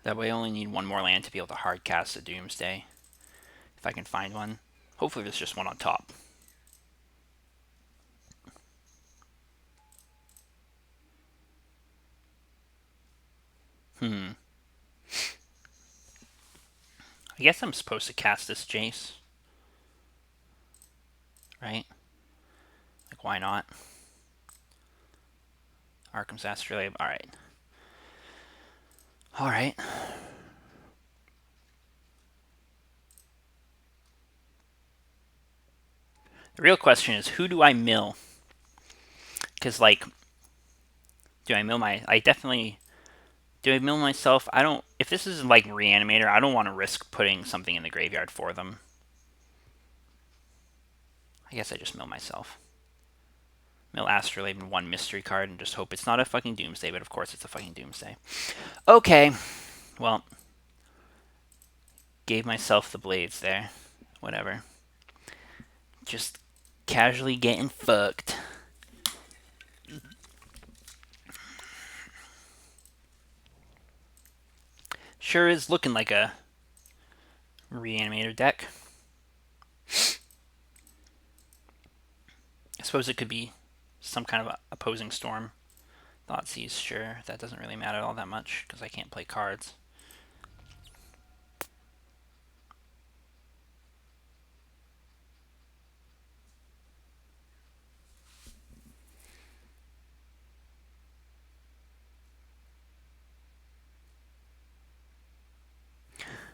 Speaker 1: That way I only need one more land to be able to hardcast a Doomsday. If I can find one. Hopefully there's just one on top. I guess I'm supposed to cast this Jace. Right? Like, why not? Arkham's Astrolabe. Alright. Alright. The real question is, who do I mill? Because, like, do I mill my... Do I mill myself? I don't... If this is, like, Reanimator, I don't want to risk putting something in the graveyard for them. I guess I just mill myself. Mill Astrolabe and one mystery card and just hope it's not a fucking Doomsday, but of course it's a fucking Doomsday. Okay. Well, gave myself the blades there. Whatever. Just casually getting fucked. Sure is looking like a Reanimator deck. I suppose it could be some kind of opposing storm. Thoughtseize, sure. That doesn't really matter all that much because I can't play cards.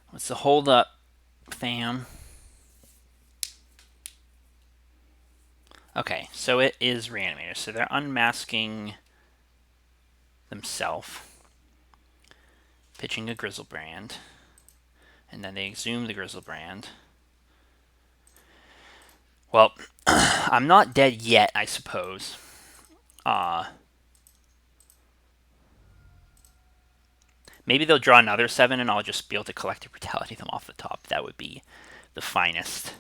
Speaker 1: What's the hold up, fam? Okay, so it is Reanimator. So they're unmasking themselves, pitching a Grizzlebrand, and then they exhume the Grizzlebrand. Well, I'm not dead yet, I suppose. Maybe they'll draw another 7 and I'll just be able to Collective Brutality them off the top. That would be the finest.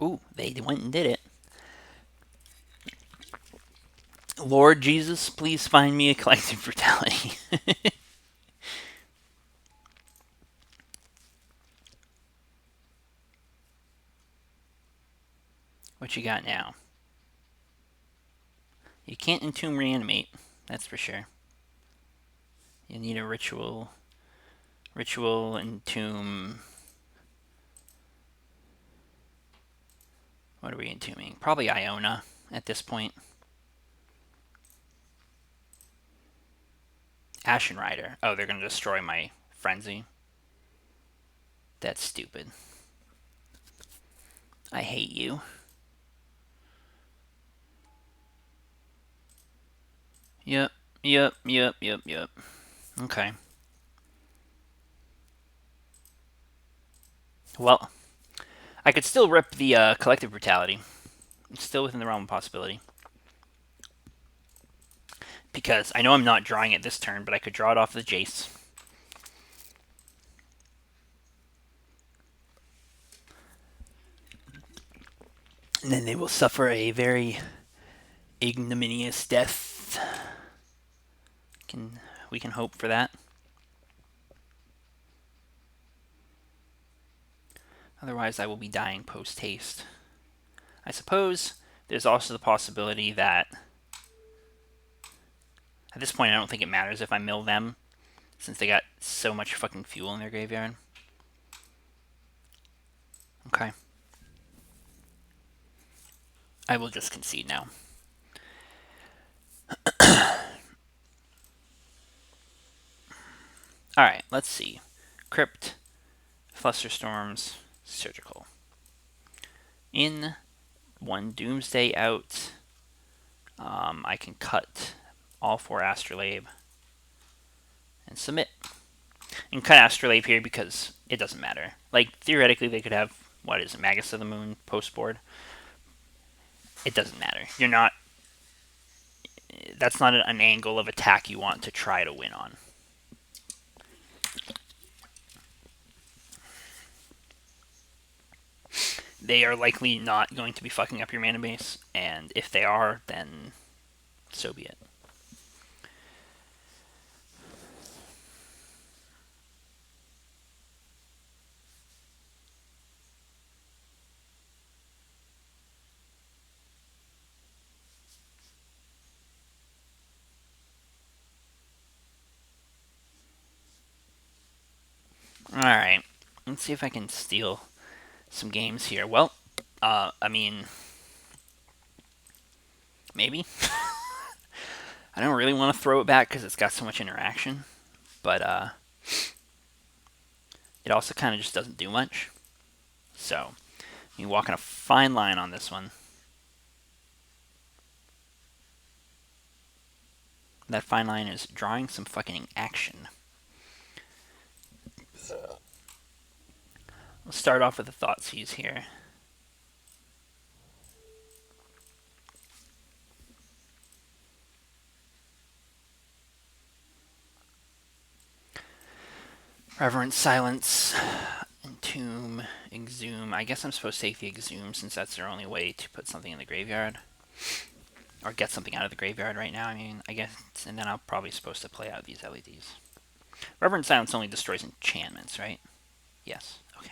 Speaker 1: Ooh, they went and did it. Lord Jesus, please find me a Collective Brutality. What you got now? You can't Entomb Reanimate, that's for sure. You need a Ritual Entomb. What are we entombing? Probably Iona at this point. Ashen Rider. Oh, they're going to destroy my Frenzy. That's stupid. I hate you. Yep. Okay. Well, I could still rip the Collective Brutality. It's still within the realm of possibility. Because I know I'm not drawing it this turn, but I could draw it off the Jace. And then they will suffer a very ignominious death. We can hope for that. Otherwise, I will be dying post-haste. I suppose there's also the possibility that at this point I don't think it matters if I mill them, since they got so much fucking fuel in their graveyard. Okay. I will just concede now. Alright, let's see. Crypt, Flusterstorms, Surgical. In, one Doomsday out. I can cut all 4 Astrolabe and submit. And cut Astrolabe here because it doesn't matter. Like, theoretically, they could have, what is it, Magus of the Moon post-board? It doesn't matter. You're not... That's not an angle of attack you want to try to win on. They are likely not going to be fucking up your mana base, and if they are, then so be it. Alright, let's see if I can steal some games here. Well, I mean, maybe. I don't really want to throw it back because it's got so much interaction, but it also kind of just doesn't do much. So, you're walking a fine line on this one. That fine line is drawing some fucking action. We'll start off with the Thoughtseize here. Reverent Silence, Entomb, Exhume. I guess I'm supposed to take the Exhume since that's their only way to put something in the graveyard. Or get something out of the graveyard right now, I mean, I guess. And then I'm probably supposed to play out these LEDs. Reverent Silence only destroys enchantments, right? Yes, okay.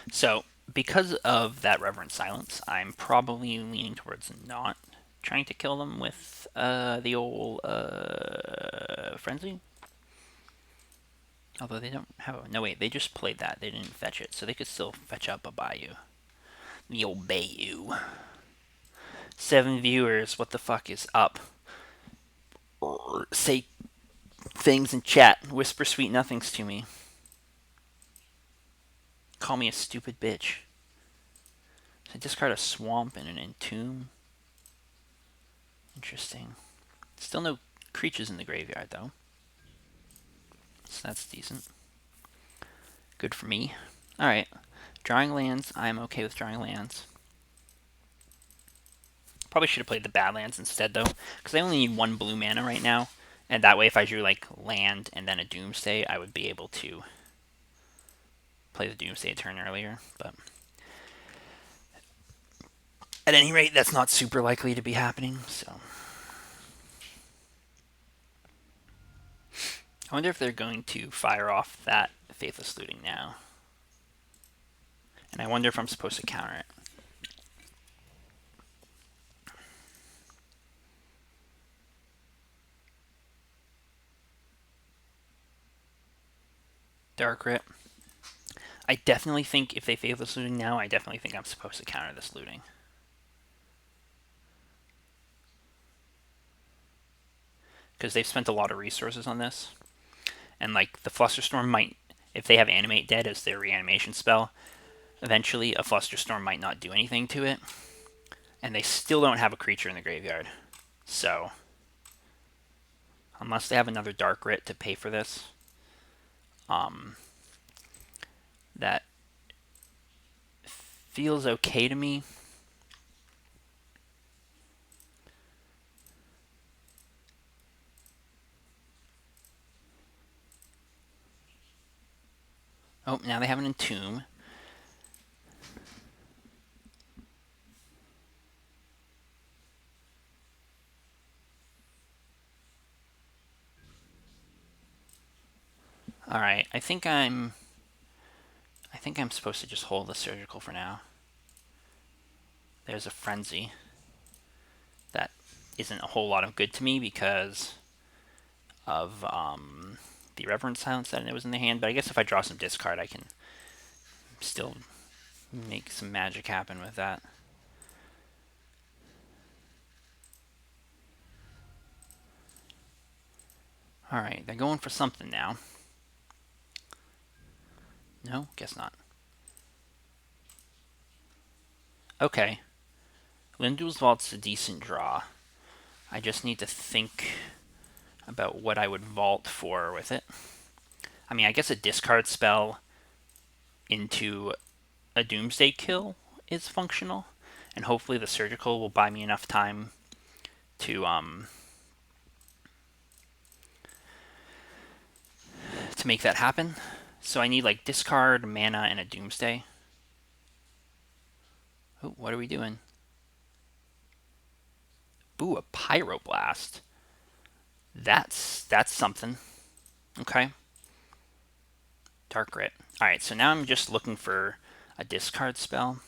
Speaker 1: So, because of that Reverent Silence, I'm probably leaning towards not trying to kill them with the old Frenzy. Although they don't have... No, wait, they just played that. They didn't fetch it, so they could still fetch up a Bayou. The old Bayou. 7 viewers, what the fuck is up? Say things in chat. Whisper sweet nothings to me. Call me a stupid bitch. I discard a swamp and an entomb. Interesting. Still no creatures in the graveyard, though. So that's decent. Good for me. Alright. Drawing lands. I'm okay with drawing lands. Probably should have played the Badlands instead, though. Because I only need 1 blue mana right now. And that way, if I drew, like, land and then a Doomsday, I would be able to play the Doomsday a turn earlier. But at any rate, that's not super likely to be happening, so... I wonder if they're going to fire off that Faithless Looting now. And I wonder if I'm supposed to counter it. Dark Rit. I definitely think if they Faithless Looting now, I definitely think I'm supposed to counter this looting. Because they've spent a lot of resources on this. And like the Flusterstorm might, if they have Animate Dead as their reanimation spell, eventually a Flusterstorm might not do anything to it. And they still don't have a creature in the graveyard. So, unless they have another Dark Rit to pay for this, that feels okay to me. Oh, now they have an Entomb. Alright, I think I'm supposed to just hold the Surgical for now. There's a Frenzy. That isn't a whole lot of good to me because of the Reverent Silence that it was in the hand, but I guess if I draw some discard, I can still make some magic happen with that. Alright, they're going for something now. No? Guess not. Okay. Lindul's Vault's a decent draw. I just need to think about what I would vault for with it. I mean, I guess a discard spell into a Doomsday kill is functional, and hopefully the Surgical will buy me enough time to make that happen. So I need like discard, mana, and a Doomsday. Oh, what are we doing? Ooh, a Pyroblast. That's something. Okay. Dark Rit. Alright, so now I'm just looking for a discard spell.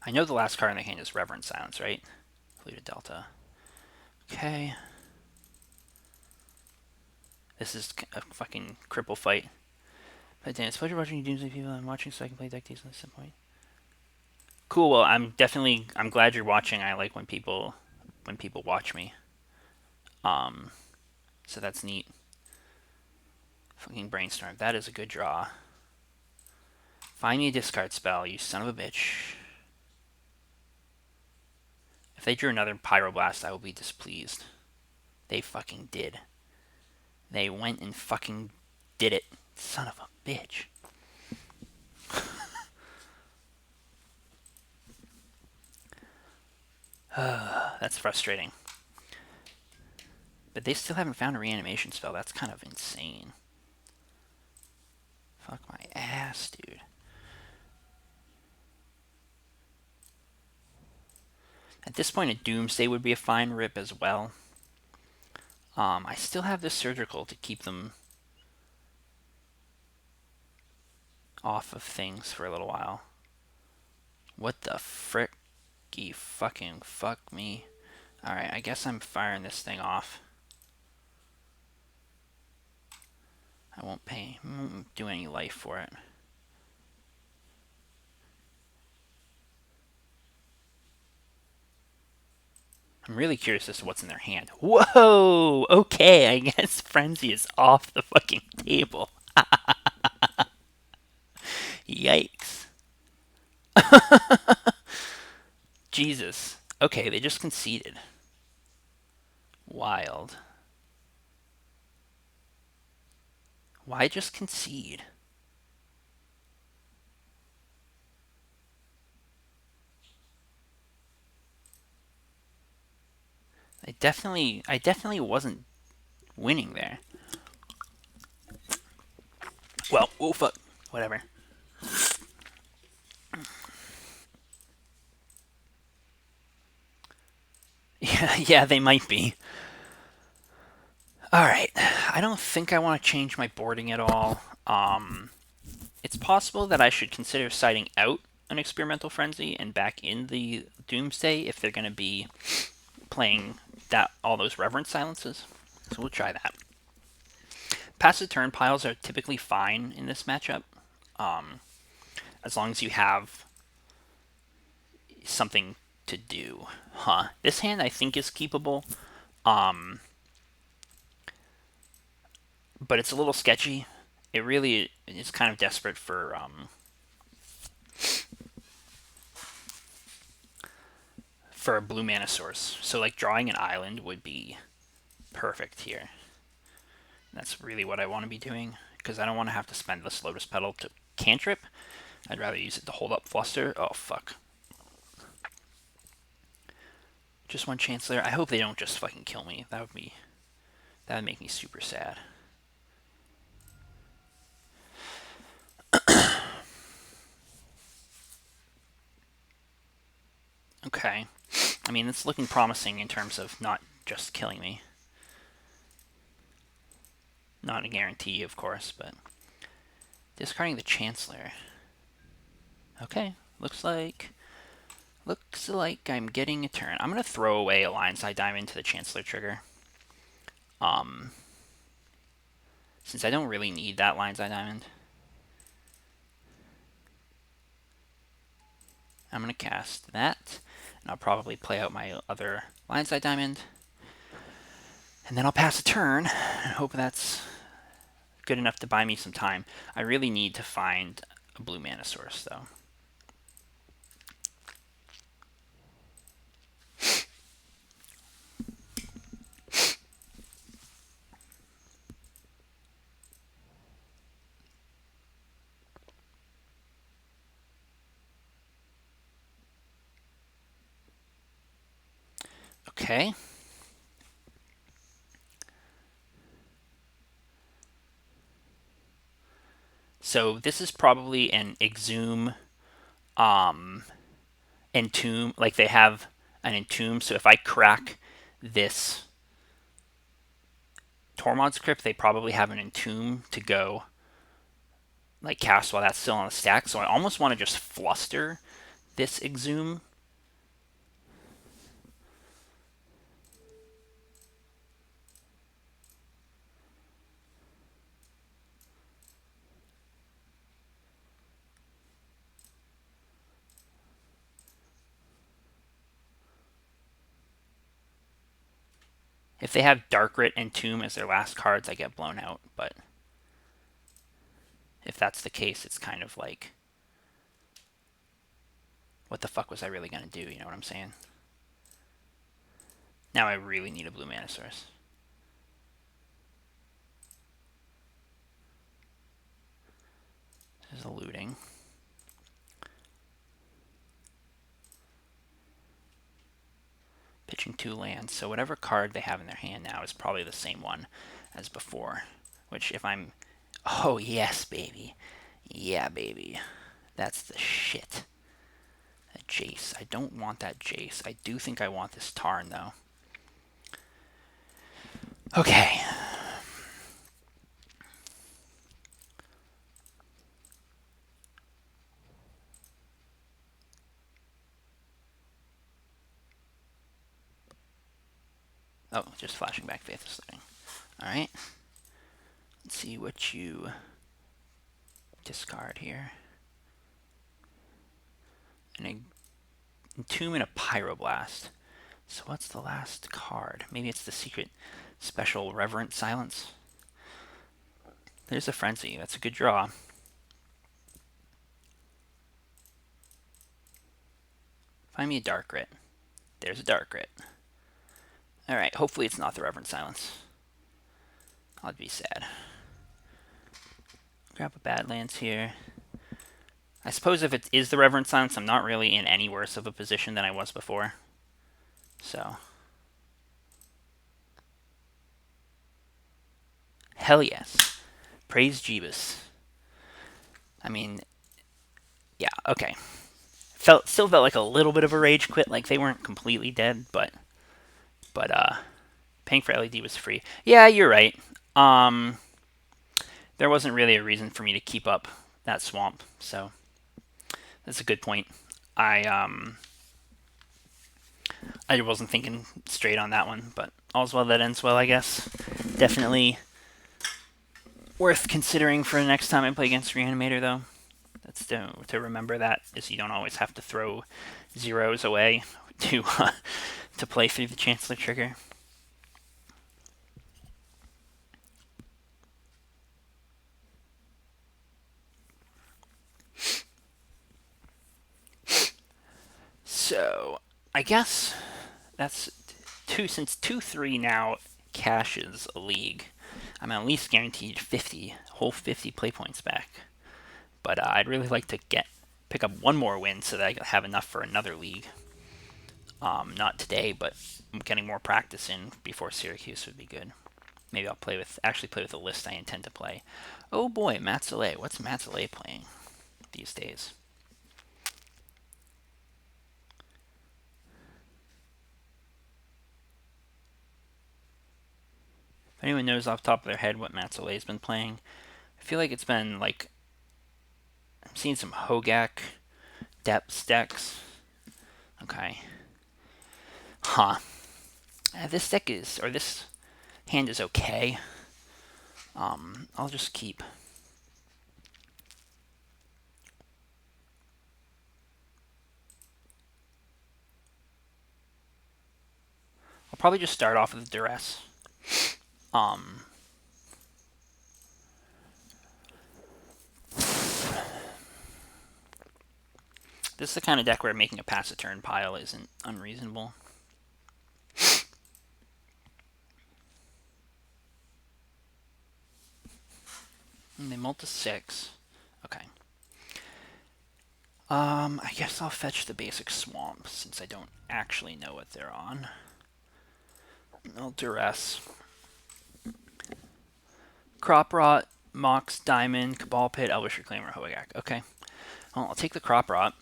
Speaker 1: I know the last card in the hand is Reverent Silence, right? Polluted Delta. Okay. This is a fucking cripple fight. But Dan, it's a pleasure watching you Doomsday people. I'm watching so I can play deck decently at some point. Cool. Well, I'm glad you're watching. I like when people watch me. So that's neat. Fucking Brainstorm. That is a good draw. Find me a discard spell, you son of a bitch. If they drew another Pyroblast, I will be displeased. They fucking did. They went and fucking did it. Son of a bitch. That's frustrating. But they still haven't found a reanimation spell. That's kind of insane. Fuck my ass, dude. At this point, a Doomsday would be a fine rip as well. I still have this Surgical to keep them off of things for a little while. What the fricky fucking fuck me. Alright, I guess I'm firing this thing off. I won't do any life for it. I'm really curious as to what's in their hand. Whoa! Okay, I guess Frenzy is off the fucking table. Yikes. Jesus. Okay, they just conceded. Wild. Why just concede? I definitely wasn't winning there. Well, oh fuck, whatever. Yeah, yeah, they might be. All right, I don't think I want to change my boarding at all. It's possible that I should consider siding out an experimental frenzy and back in the Doomsday if they're going to be playing that all those reverence silences. So we'll try that. Passive turn piles are typically fine in this matchup, as long as you have something to do. Huh. This hand I think is keepable, but it's a little sketchy. It really is kind of desperate for a blue mana source. So like drawing an island would be perfect here. That's really what I want to be doing, because I don't want to have to spend this Lotus Petal to cantrip. I'd rather use it to hold up Fluster. Oh, fuck. Just one Chancellor. I hope they don't just fucking kill me. That would make me super sad. Okay. I mean, it's looking promising in terms of not just killing me. Not a guarantee, of course, but discarding the Chancellor. Okay, looks like I'm getting a turn. I'm gonna throw away a Lionside Diamond to the Chancellor trigger. Since I don't really need that Lionside Diamond, I'm gonna cast that, and I'll probably play out my other Lionside Diamond, and then I'll pass a turn and hope that's good enough to buy me some time. I really need to find a blue mana source, though. Okay. So this is probably an Exhume Entomb. Like they have an Entomb, so if I crack this Tormod's Crypt, they probably have an Entomb to go like cast while that's still on the stack. So I almost want to just fluster this Exhume. If they have Darkrit and Tomb as their last cards, I get blown out. But if that's the case, it's kind of like, what the fuck was I really going to do? You know what I'm saying? Now I really need a blue mana source. This is a looting. Pitching 2 lands. So whatever card they have in their hand now is probably the same one as before. Which if I'm... Oh, yes, baby. Yeah, baby. That's the shit. That Jace. I don't want that Jace. I do think I want this Tarn, though. Okay. Oh, just flashing back Faithless Looting. Alright. Let's see what you discard here. An Entomb and a Pyroblast. So what's the last card? Maybe it's the secret special Reverent Silence. There's a Frenzy. That's a good draw. Find me a Dark Grit. There's a Dark Grit. Alright, hopefully it's not the Reverent Silence. I'd be sad. Grab a Badlands here. I suppose if it is the Reverent Silence, I'm not really in any worse of a position than I was before. So. Hell yes. Praise Jeebus. I mean, yeah, okay. Still felt like a little bit of a rage quit, like they weren't completely dead, but paying for LED was free. Yeah, you're right. There wasn't really a reason for me to keep up that swamp, so that's a good point. I wasn't thinking straight on that one, but all's well that ends well, I guess. Definitely worth considering for the next time I play against Reanimator, though. That's to remember that, is you don't always have to throw zeros away to to play through the Chancellor trigger. So I guess that's since 2-3 now cashes a league. I'm at least guaranteed 50 whole 50 play points back. But I'd really like to pick up one more win so that I have enough for another league. Not today, but getting more practice in before Syracuse would be good. Maybe I'll actually play with a list I intend to play. Oh boy, Matzele. What's Matzele playing these days? If anyone knows off the top of their head what Matzele's been playing, I feel like it's been like I'm seeing some Hogak depth decks. Okay. Huh. This deck is, or this hand is okay. I'll just keep. I'll probably just start off with Duress. This is the kind of deck where making a pass a turn pile isn't unreasonable. And they multi 6. Okay. I guess I'll fetch the basic swamp since I don't actually know what they're on. I'll Duress. Crop Rot, Mox, Diamond, Cabal Pit, Elvish Reclaimer, Hogak. Okay. Well, I'll take the Crop Rot.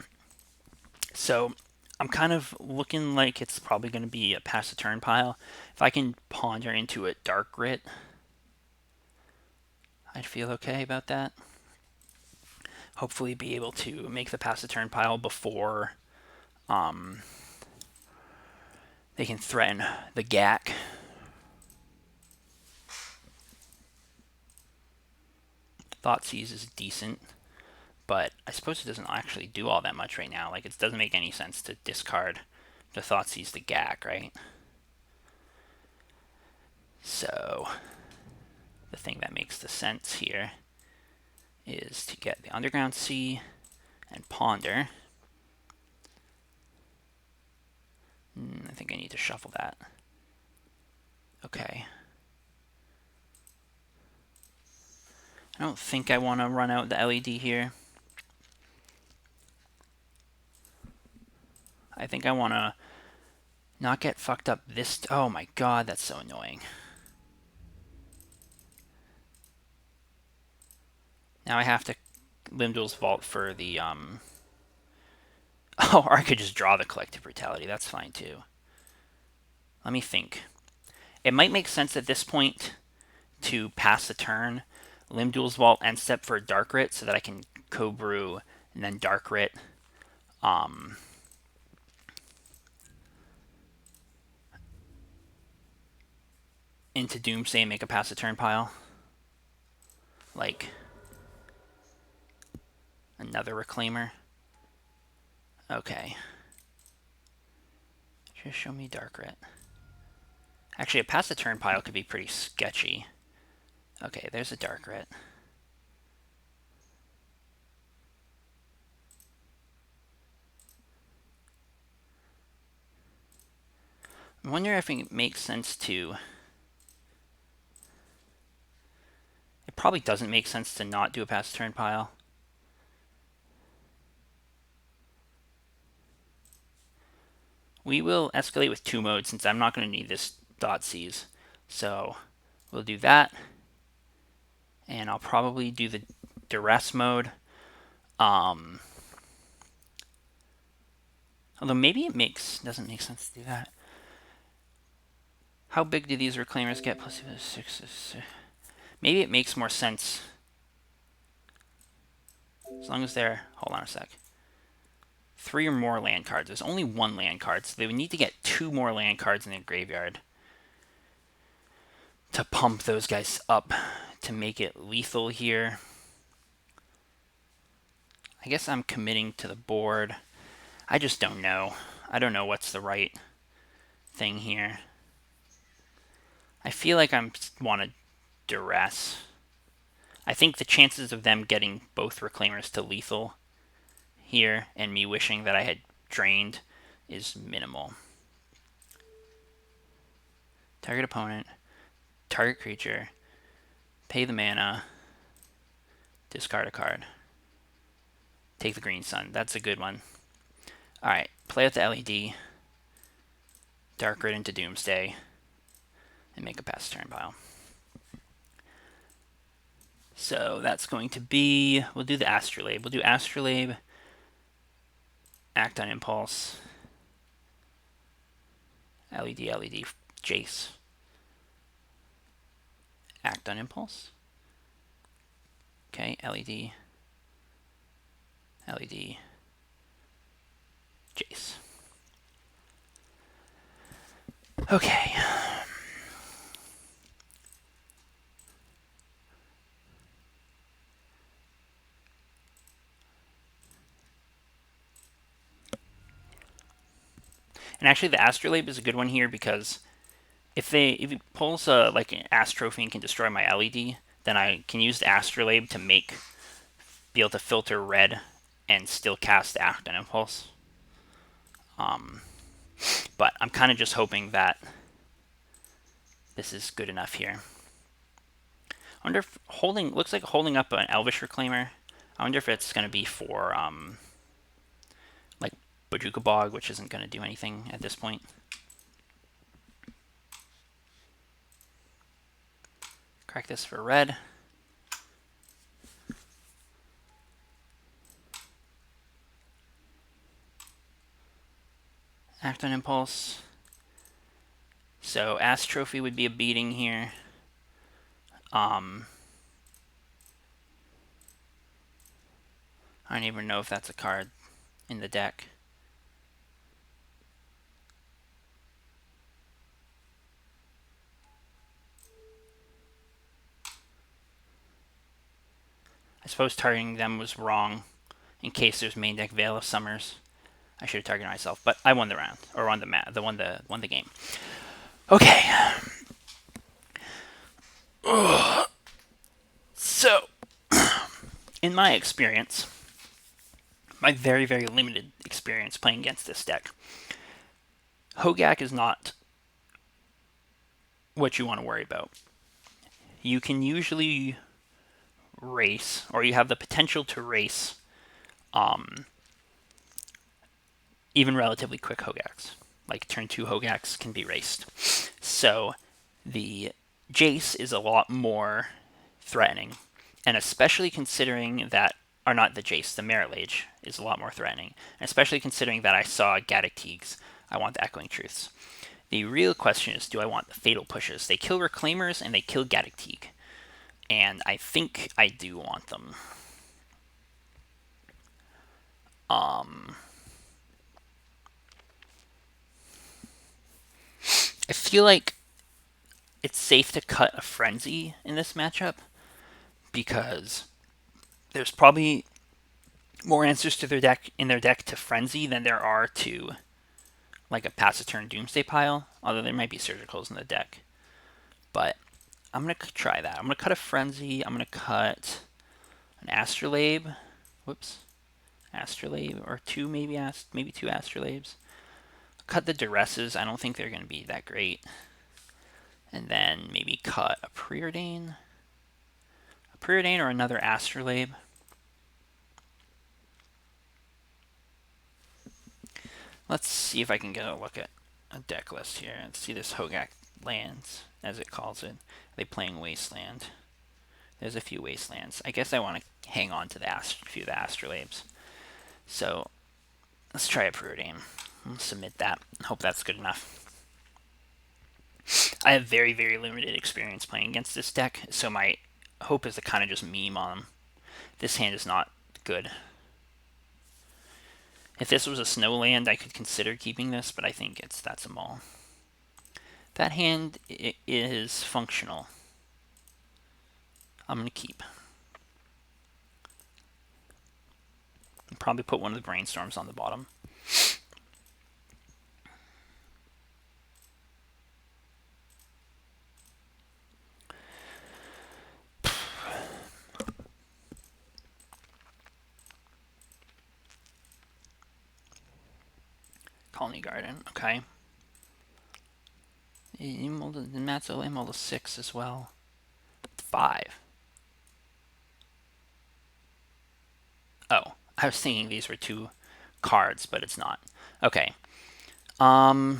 Speaker 1: So I'm kind of looking like it's probably going to be a pass a turn pile. If I can ponder into a Dark Grit, I'd feel okay about that. Hopefully be able to make the pass a turn pile before they can threaten the GAC. Thoughtseize is decent, but I suppose it doesn't actually do all that much right now. Like, it doesn't make any sense to discard the Thoughtseize the GAC, right? So the thing that makes the sense here is to get the Underground Sea and Ponder. I think I need to shuffle that. Okay. I don't think I want to run out the LED here. I think I want to not get fucked up this... Oh my god, that's so annoying. Now I have to Limdul's Vault for the... Oh, or I could just draw the Collective Brutality. That's fine too. Let me think. It might make sense at this point to pass the turn, Limdul's Vault, end step for a Dark Grit so that I can Co-Brew and then Dark Grit. Into Doomsday and make a pass a turn pile. Like another Reclaimer. Okay. Just show me Dark Ret. Actually, a pass the turn pile could be pretty sketchy. Okay, there's a Dark Ret. I wonder if it makes sense to... It probably doesn't make sense to not do a pass the turn pile. We will escalate with 2 modes since I'm not going to need this .Cs. So we'll do that. And I'll probably do the duress mode. Although maybe it doesn't make sense to do that. How big do these reclaimers get? Plus 6. Maybe it makes more sense. As long as they're... Hold on a sec. 3 or more land cards. There's only 1 land card, so they would need to get 2 more land cards in their graveyard to pump those guys up to make it lethal here. I guess I'm committing to the board. I just don't know. I don't know what's the right thing here. I feel like I want to duress. I think the chances of them getting both reclaimers to lethal here and me wishing that I had drained is minimal. Target opponent, target creature, pay the mana, discard a card. Take the green sun. That's a good one. Alright, play out the LED, Dark Ret into Doomsday, and make a pass turn pile. So that's going to be... We'll do the Astrolabe. We'll do Astrolabe, act on impulse, LED, Jace. Act on impulse. Okay, LED, Jace. Okay. And actually, the Astrolabe is a good one here because if he pulls like an Astrophy and can destroy my LED, then I can use the Astrolabe to be able to filter red and still cast Act on Impulse. But I'm kind of just hoping that this is good enough here. I wonder if looks like holding up an Elvish Reclaimer. I wonder if it's going to be for like Bojuka Bog, which isn't going to do anything at this point. Crack this for red. Act on Impulse. So Astrophy would be a beating here. I don't even know if that's a card in the deck. I suppose targeting them was wrong in case there's main deck Veil of Summers. I should have targeted myself, but I won the round, or won the game. Okay. So, in my experience, my very, very limited experience playing against this deck, Hogak is not what you want to worry about. You can usually race, or you have the potential to race, even relatively quick Hogaks. Like turn 2 Hogaks can be raced. So the Jace is a lot more threatening, and especially considering that, or not the Jace, the Merit Lage is a lot more threatening, and especially considering that I saw Gaddock Teagues, I want the Echoing Truths. The real question is, do I want the Fatal Pushes? They kill Reclaimers and they kill Gaddock Teague, and I think I do want them. I feel like it's safe to cut a Frenzy in this matchup because there's probably more answers to their deck to Frenzy than there are to like a pass a turn Doomsday pile, although there might be surgicals in the deck. But I'm going to try that. I'm going to cut a Frenzy. I'm going to cut an Astrolabe. Whoops. Astrolabe, or two maybe, maybe two Astrolabes. Cut the Duresses. I don't think they're going to be that great. And then maybe cut a Preordain. A Preordain or another Astrolabe. Let's see if I can get a look at a deck list here. Let's see this Hogak lands, as it calls it. Are they playing Wasteland? There's a few Wastelands. I guess I want to hang on to a few of the Astrolabes. So let's try a Preordain. I'll submit that. Hope that's good enough. I have very, very limited experience playing against this deck, so my hope is to kind of just meme on them. This hand is not good. If this was a snow land, I could consider keeping this, but I think that's a maul. That hand is functional. I'm going to keep. I'll probably put one of the Brainstorms on the bottom. Colony Garden, okay. Matzo Emerald is 6 as well. 5. Oh, I was thinking these were 2 cards, but it's not. Okay. I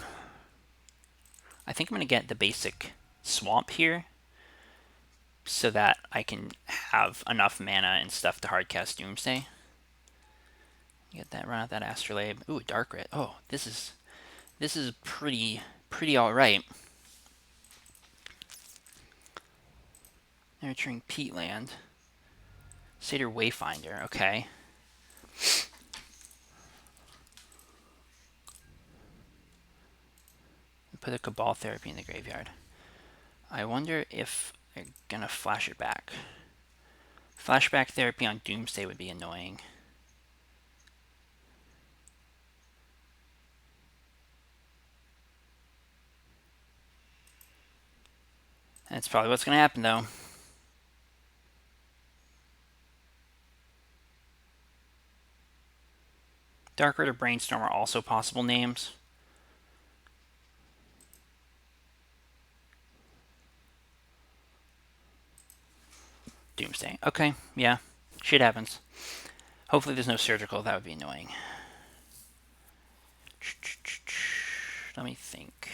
Speaker 1: think I'm going to get the basic Swamp here so that I can have enough mana and stuff to hardcast Doomsday. Get that, run out that Astrolabe. Ooh, Dark Red. Oh, this is pretty alright. Nurturing Peatland. Satyr Wayfinder, okay. Put a Cabal Therapy in the graveyard. I wonder if they're gonna flash it back. Flashback Therapy on Doomsday would be annoying. That's probably what's gonna happen though. Dark Red or Brainstorm are also possible names. Doomsday. Okay, yeah. Shit happens. Hopefully there's no surgical. That would be annoying. Let me think.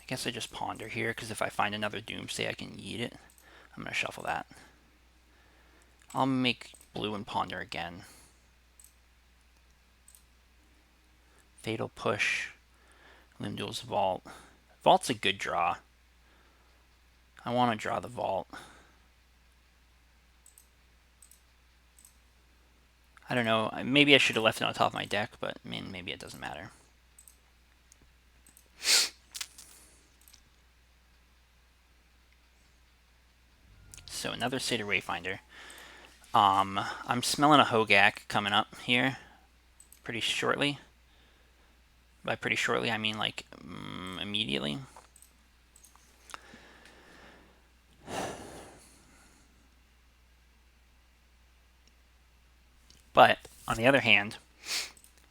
Speaker 1: I guess I just ponder here, because if I find another Doomsday, I can eat it. I'm going to shuffle that. I'll make blue and ponder again. Fatal Push. Limdual's Vault. Vault's a good draw. I want to draw the Vault. I don't know. Maybe I should have left it on top of my deck, but I mean, maybe it doesn't matter. So another Satyr Wayfinder. I'm smelling a Hogak coming up here pretty shortly. By pretty shortly, I mean like immediately. But on the other hand,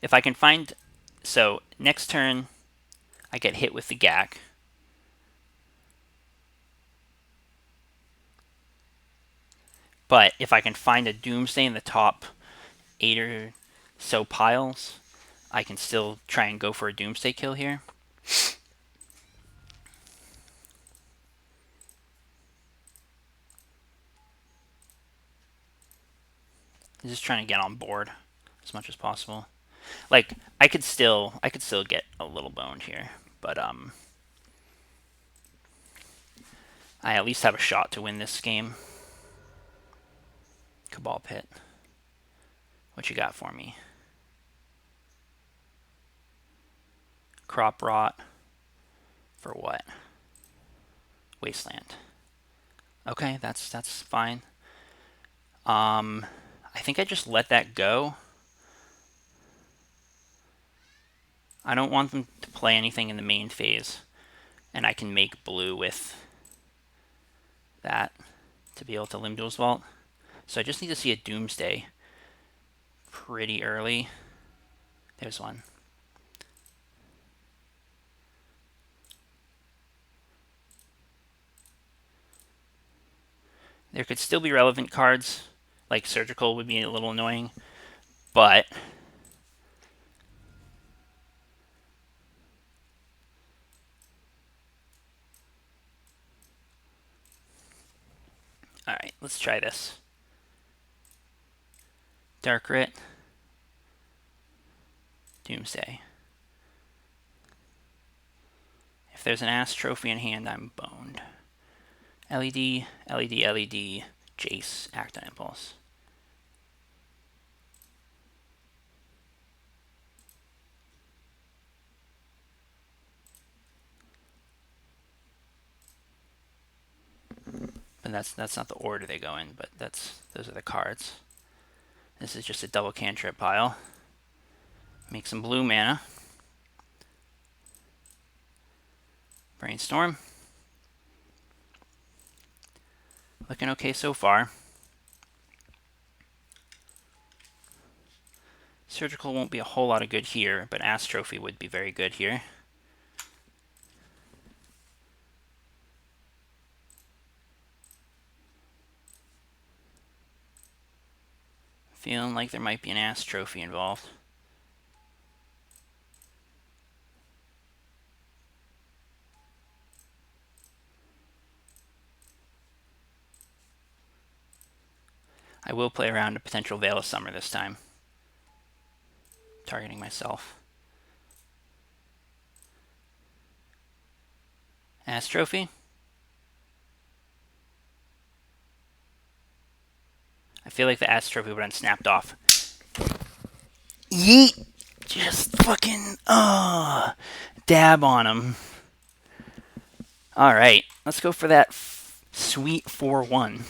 Speaker 1: if I can find, so next turn I get hit with the Gak. But if I can find a Doomsday in the top 8 or so piles, I can still try and go for a Doomsday kill here. I'm just trying to get on board as much as possible. Like I could still get a little boned here, but I at least have a shot to win this game. Cabal Pit. What you got for me? Crop Rot. For what? Wasteland. Okay, that's fine. I think I just let that go. I don't want them to play anything in the main phase, and I can make blue with that to be able to Limdual's Vault. So I just need to see a Doomsday pretty early. There's one. There could still be relevant cards, like Surgical would be a little annoying, but alright, let's try this. Dark Rit, Doomsday. If there's an Ass Trophy in hand, I'm boned. LED, LED, LED, Jace, Act on Impulse. But that's not the order they go in, but those are the cards. This is just a double cantrip pile. Make some blue mana. Brainstorm. Looking okay so far. Surgical won't be a whole lot of good here, but Ass Trophy would be very good here. Feeling like there might be an Ass Trophy involved. I will play around a potential Veil of Summer this time. Targeting myself. Ass Trophy. I feel like the Ass Trophy would have snapped off. Yeet! Just fucking, dab on him. Alright, let's go for that sweet 4-1.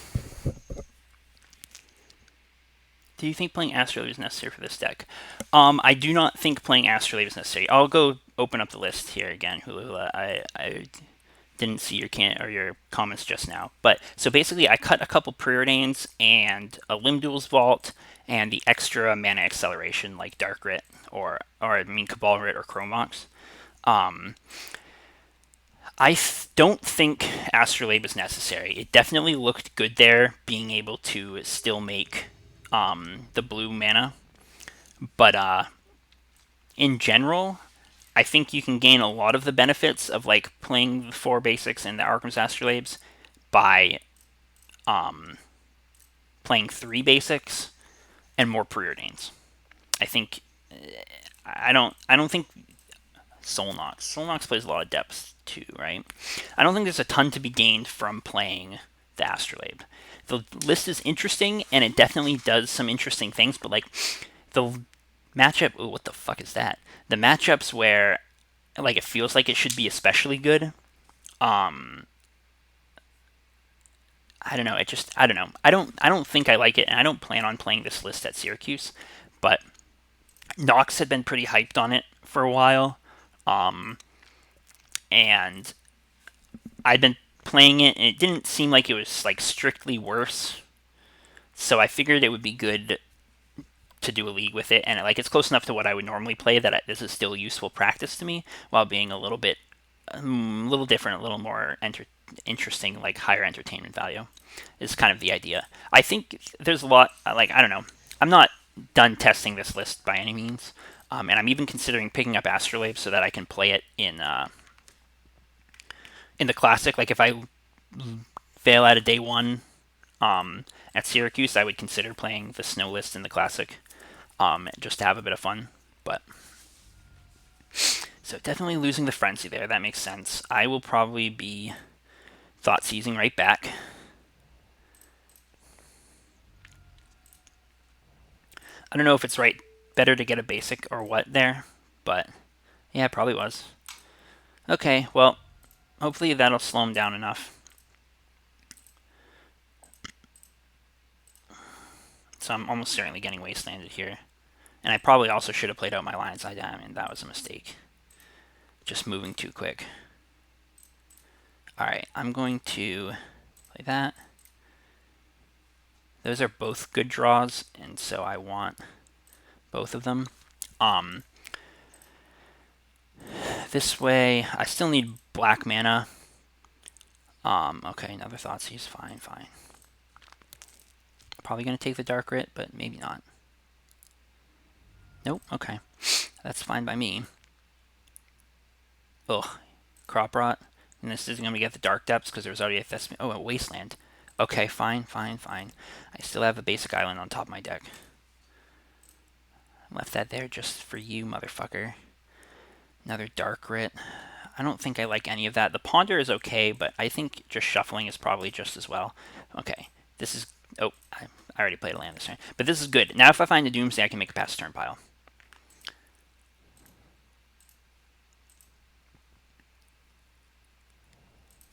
Speaker 1: Do you think playing Astrolabe is necessary for this deck? I do not think playing Astrolabe is necessary. I'll go open up the list here again, Hula Hula. I didn't see your comments just now. But so basically, I cut a couple Preordains and a Limdual's Vault and the extra mana acceleration like Dark Rit or Cabal Rit or Chromox. I don't think Astrolabe is necessary. It definitely looked good there, being able to still make the blue mana. But in general, I think you can gain a lot of the benefits of like playing the 4 basics and the Arkham's Astrolabes by playing 3 basics and more Preordains. I think I don't think Soulnox plays a lot of depth too, right? I don't think there's a ton to be gained from playing the Astrolabe. The list is interesting and it definitely does some interesting things, but like the matchup, ooh, what the fuck is that? The matchups where like it feels like it should be especially good. I don't know. I don't know. I don't think I like it, and I don't plan on playing this list at Syracuse. But Nox had been pretty hyped on it for a while, and I'd been playing it, and it didn't seem like it was like strictly worse. So I figured it would be good to do a league with it, and like it's close enough to what I would normally play that this is still useful practice to me, while being a little bit, a little different, a little more interesting, like higher entertainment value. Is kind of the idea. I think there's a lot. Like I don't know. I'm not done testing this list by any means, and I'm even considering picking up Astrolabe so that I can play it in the classic. Like if I fail out of day one at Syracuse, I would consider playing the snow list in the classic, just to have a bit of fun. But so definitely losing the frenzy there. That makes sense. I will probably be thought seizing right back. I don't know if it's better to get a basic or what there, but yeah, it probably was. Okay, well, hopefully that'll slow him down enough. So I'm almost certainly getting Wastelanded here. And I probably also should have played out my lines. I mean, that was a mistake. Just moving too quick. Alright, I'm going to play that. Those are both good draws, and so I want both of them. This way, I still need black mana. Okay, another Thoughtseize. Fine, fine. Probably going to take the Dark Writ, but maybe not. Nope, okay. That's fine by me. Ugh. Crop Rot. And this isn't going to get the Dark Depths because there's already a Thespian. Oh, a Wasteland. Okay, fine, fine, fine. I still have a basic island on top of my deck. Left that there just for you, motherfucker. Another Dark Writ. I don't think I like any of that. The Ponder is okay, but I think just shuffling is probably just as well. Okay, this is... Oh, I already played a land this turn. But this is good. Now if I find a Doomsday, I can make a pass turn pile.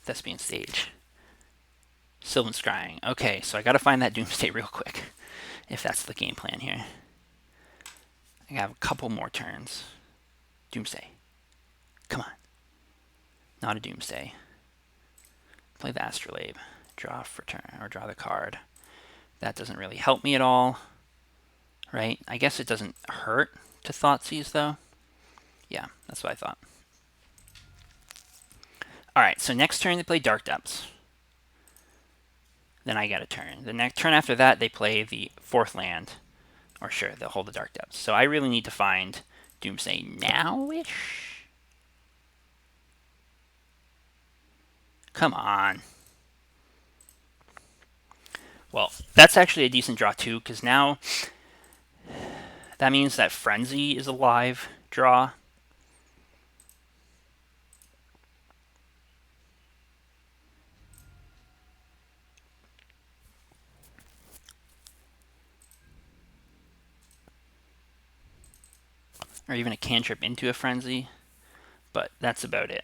Speaker 1: Thespian Stage. Sylvan Scrying. Okay, so I gotta find that Doomsday real quick, if that's the game plan here. I have a couple more turns. Doomsday. Come on. Not a Doomsday. Play the Astrolabe. Draw for turn, or draw the card. That doesn't really help me at all, right? I guess it doesn't hurt to Thoughtseize, though. Yeah, that's what I thought. Alright, so next turn they play Dark Depths. Then I get a turn. The next turn after that, they play the 4th land. Or sure, they'll hold the Dark Depths. So I really need to find Doomsday now-ish? Come on. Well, that's actually a decent draw too, because now that means that Frenzy is a live draw. Or even a cantrip into a Frenzy. But that's about it.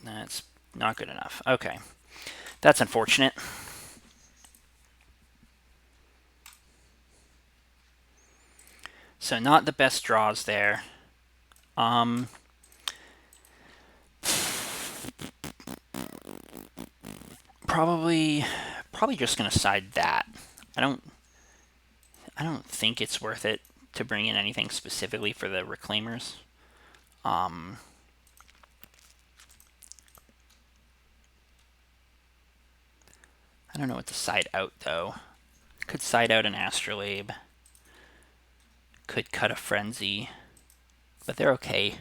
Speaker 1: That's not good enough. Okay. That's unfortunate. So not the best draws there. Probably just gonna side that. I don't think it's worth it to bring in anything specifically for the Reclaimers. I don't know what to side out though. Could side out an Astrolabe. Could cut a Frenzy. But they're okay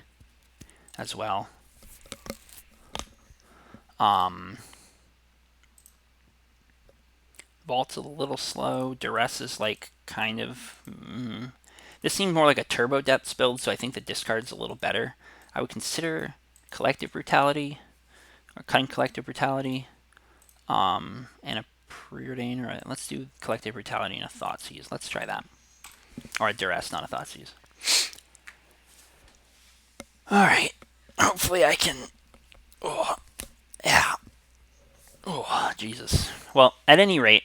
Speaker 1: as well. Vault's a little slow. Duress is like kind of... This seemed more like a Turbo Depths build, so I think the discard's a little better. I would consider Collective Brutality, or cutting Collective Brutality, and a Preordain, or let's do Collective Brutality and a Thoughtseize. Let's try that. Or a Duress, not a Thoughtseize. Alright. Hopefully I can... Oh, yeah. Oh, Jesus. Well, at any rate,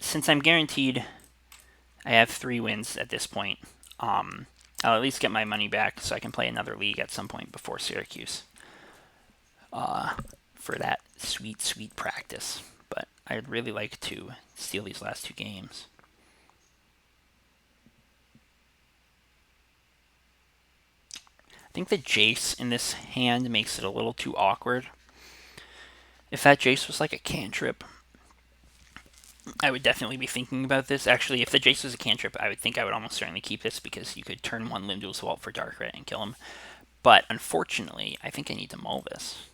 Speaker 1: since I'm guaranteed I have 3 wins at this point, I'll at least get my money back so I can play another league at some point before Syracuse for that sweet, sweet practice. But I'd really like to steal these last 2 games. I think the Jace in this hand makes it a little too awkward. If that Jace was like a cantrip, I would definitely be thinking about this. Actually, if the Jace was a cantrip, I would think I would almost certainly keep this because you could turn 1 Limdual's Vault for Dark Red and kill him. But unfortunately, I think I need to mull this.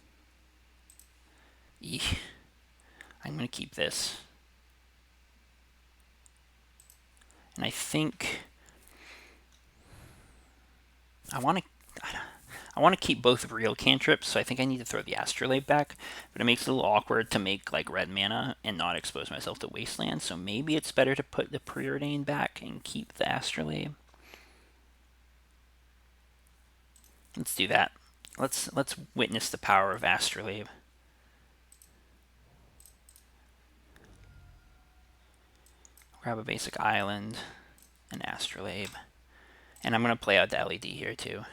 Speaker 1: Eek. I'm going to keep this. And I think I want to keep both real cantrips, so I think I need to throw the Astrolabe back, but it makes it a little awkward to make like red mana and not expose myself to Wasteland, so maybe it's better to put the Preordain back and keep the Astrolabe. Let's do that. Let's witness the power of Astrolabe. Grab a basic island, an Astrolabe, And I'm going to play out the LED here too.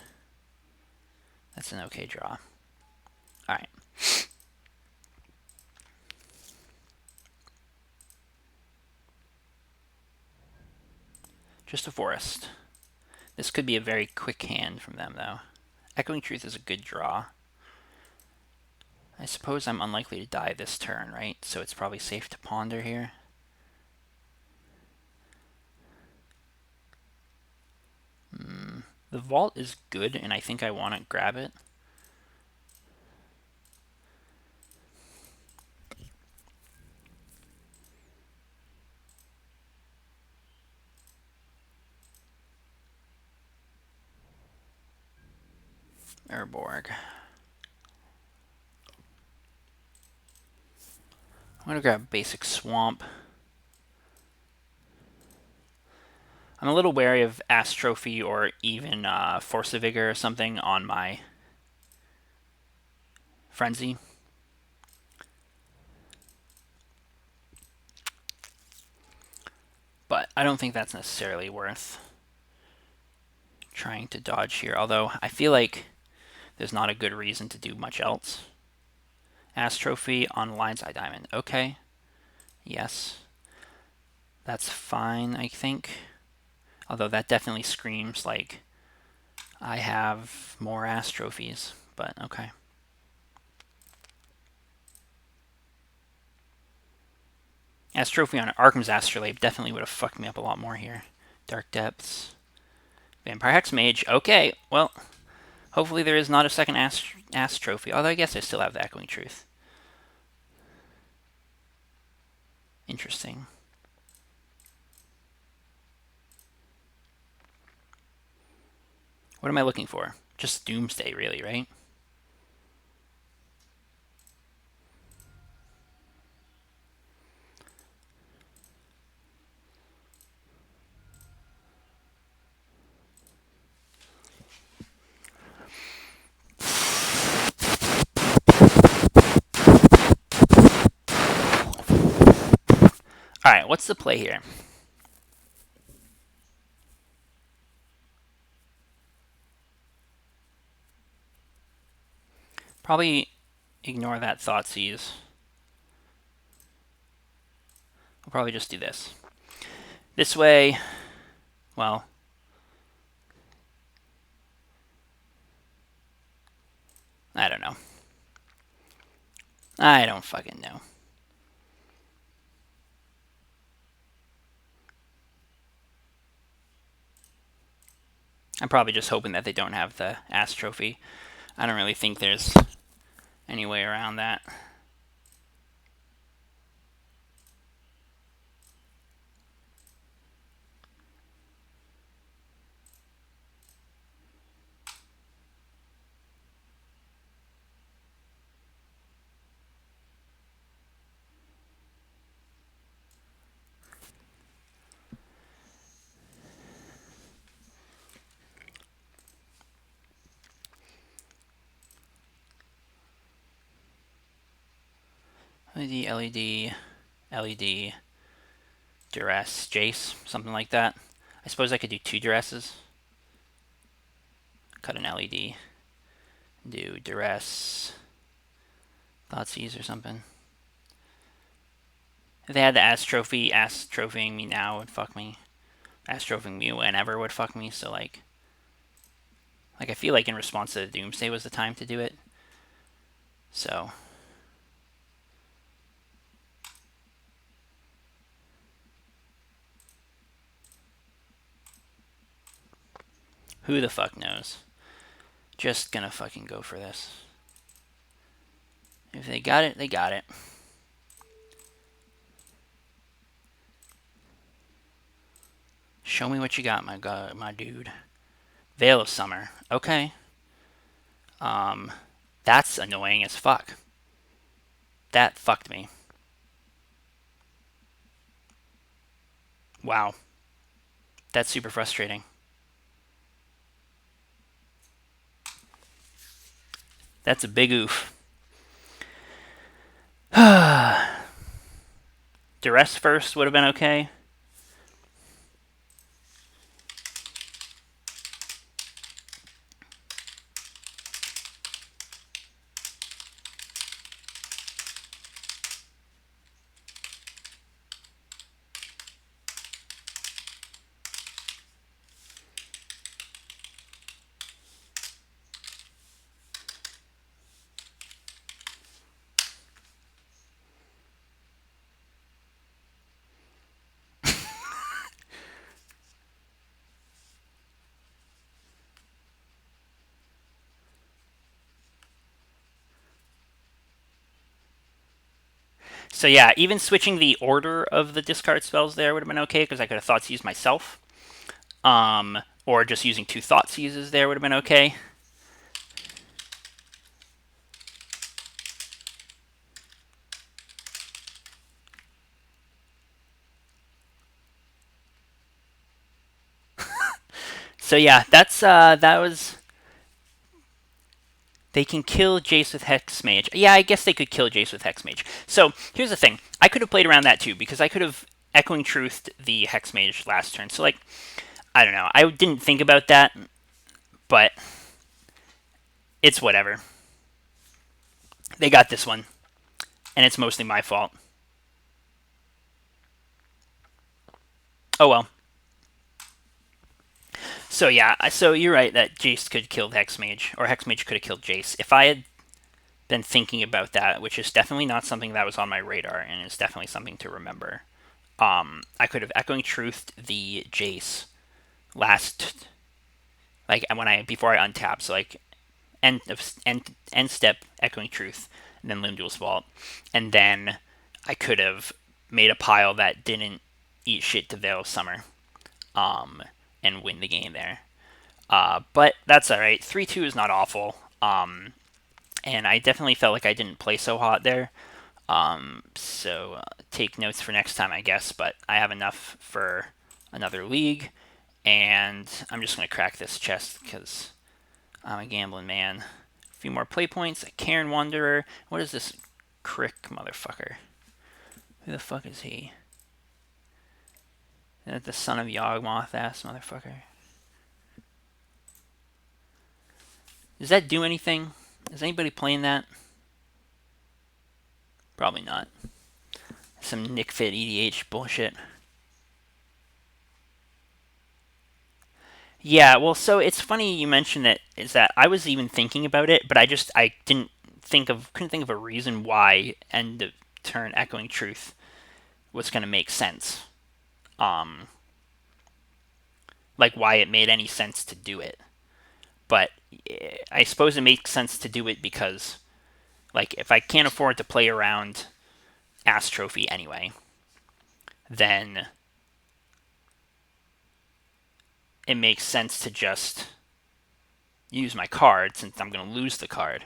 Speaker 1: That's an okay draw. Alright. Just a forest. This could be a very quick hand from them, though. Echoing Truth is a good draw. I suppose I'm unlikely to die this turn, right? So it's probably safe to ponder here. The vault is good, and I think I want to grab it. Urborg. I'm going to grab Basic Swamp. I'm a little wary of Astrophy or even Force of Vigor or something on my Frenzy. But I don't think that's necessarily worth trying to dodge here. Although I feel like there's not a good reason to do much else. Astrophy on Lion's Eye Diamond. Okay. Yes. That's fine, I think. Although that definitely screams like I have more Astrophies. But okay. Astrophy on Arkham's Astrolabe definitely would have fucked me up a lot more here. Dark Depths. Vampire Hexmage. Okay, well, hopefully there is not a second Astrophy. Although I guess I still have the Echoing Truth. Interesting. What am I looking for? Just Doomsday, really, right? Alright, what's the play here? Probably ignore that Thoughtseize. I'll probably just do this. This way, well, I don't know. I don't fucking know. I'm probably just hoping that they don't have the Astrophy. I don't really think there's any way around that. LED, Duress, Jace, something like that. I suppose I could do 2 Duresses. Cut an LED. Do Duress, Thoughtseize or something. If they had the Astrophying me now would fuck me. Astrophying me whenever would fuck me, so like I feel like in response to the Doomsday was the time to do it. So who the fuck knows? Just gonna fucking go for this. If they got it, they got it. Show me what you got, my dude. Veil of Summer. Okay. That's annoying as fuck. That fucked me. Wow. That's super frustrating. That's a big oof. Duress first would have been okay. So yeah, even switching the order of the discard spells there would have been okay because I could have thought to use myself. Or just using 2 thought seizes there would have been okay. So yeah, that was. They can kill Jace with Hex Mage. Yeah, I guess they could kill Jace with Hex Mage. So here's the thing: I could have played around that too because I could have Echoing Truthed the Hex Mage last turn. So like, I don't know. I didn't think about that, but it's whatever. They got this one, and it's mostly my fault. Oh well. So yeah, so you're right that Jace could kill Hex Mage, or Hex Mage could have killed Jace. If I had been thinking about that, which is definitely not something that was on my radar, and is definitely something to remember. I could have Echoing Truthed the Jace last, like when I before I untap, so like end step Echoing Truth, and then Limduel's Vault, and then I could have made a pile that didn't eat shit to Veil of Summer, and win the game there. But that's all right. 3-2 is not awful. And I definitely felt like I didn't play so hot there. So take notes for next time, I guess. But I have enough for another league, and I'm just gonna crack this chest because I'm a gambling man. A few more play points. A Cairn Wanderer. What is this Crick motherfucker? Who the fuck is he? Is that the son of Yawgmoth ass motherfucker? Does that do anything? Is anybody playing that? Probably not. Some Nick Fit EDH bullshit. Yeah, well, so it's funny you mentioned that. Is that I was even thinking about it, but I couldn't think of a reason why end of turn Echoing Truth was going to make sense. Um, like why it made any sense to do it. But I suppose it makes sense to do it because, like, if I can't afford to play around Ass Trophy anyway, then it makes sense to just use my card since I'm going to lose the card.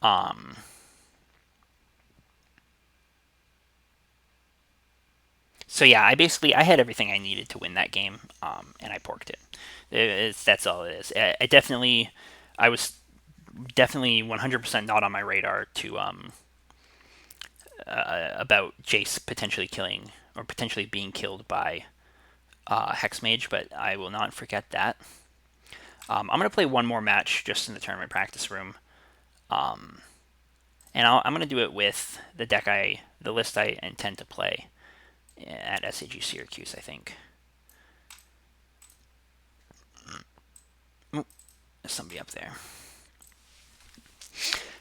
Speaker 1: Um, so yeah, I had everything I needed to win that game, and I porked it. That's all it is. I was definitely 100% not on my radar to about Jace potentially killing or potentially being killed by Hexmage, but I will not forget that. I'm going to play one more match just in the tournament practice room, and I'm going to do it with the list I intend to play at SAG Syracuse, I think. There's somebody up there.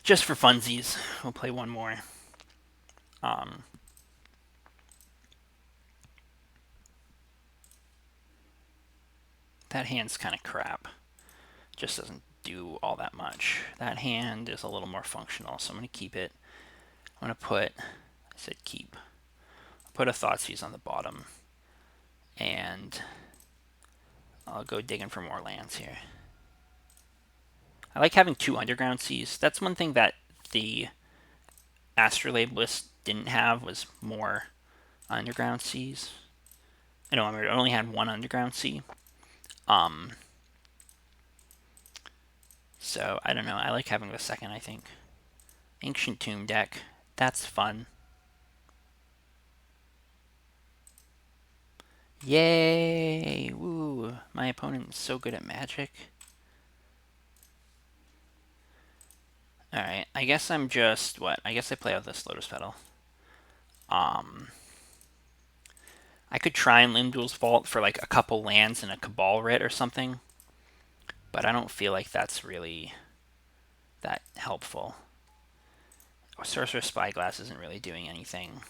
Speaker 1: Just for funsies, we'll play one more. That hand's kind of crap. Just doesn't do all that much. That hand is a little more functional, so I'm going to keep it. I'm going to put, I said keep, put a Thoughtseize on the bottom, and I'll go digging for more lands here. I like having 2 Underground Seas. That's one thing that the Astrolabe list didn't have, was more Underground Seas. I know I only had 1 Underground Sea. So I don't know. I like having the second, I think. Ancient Tomb deck. That's fun. Yay! Woo! My opponent's so good at Magic. Alright, I guess I'm just, what? I guess I play out this Lotus Petal. I could try and Limduel's Vault for like a couple lands and a Cabal Writ or something, but I don't feel like that's really that helpful. Sorcerer's Spyglass isn't really doing anything.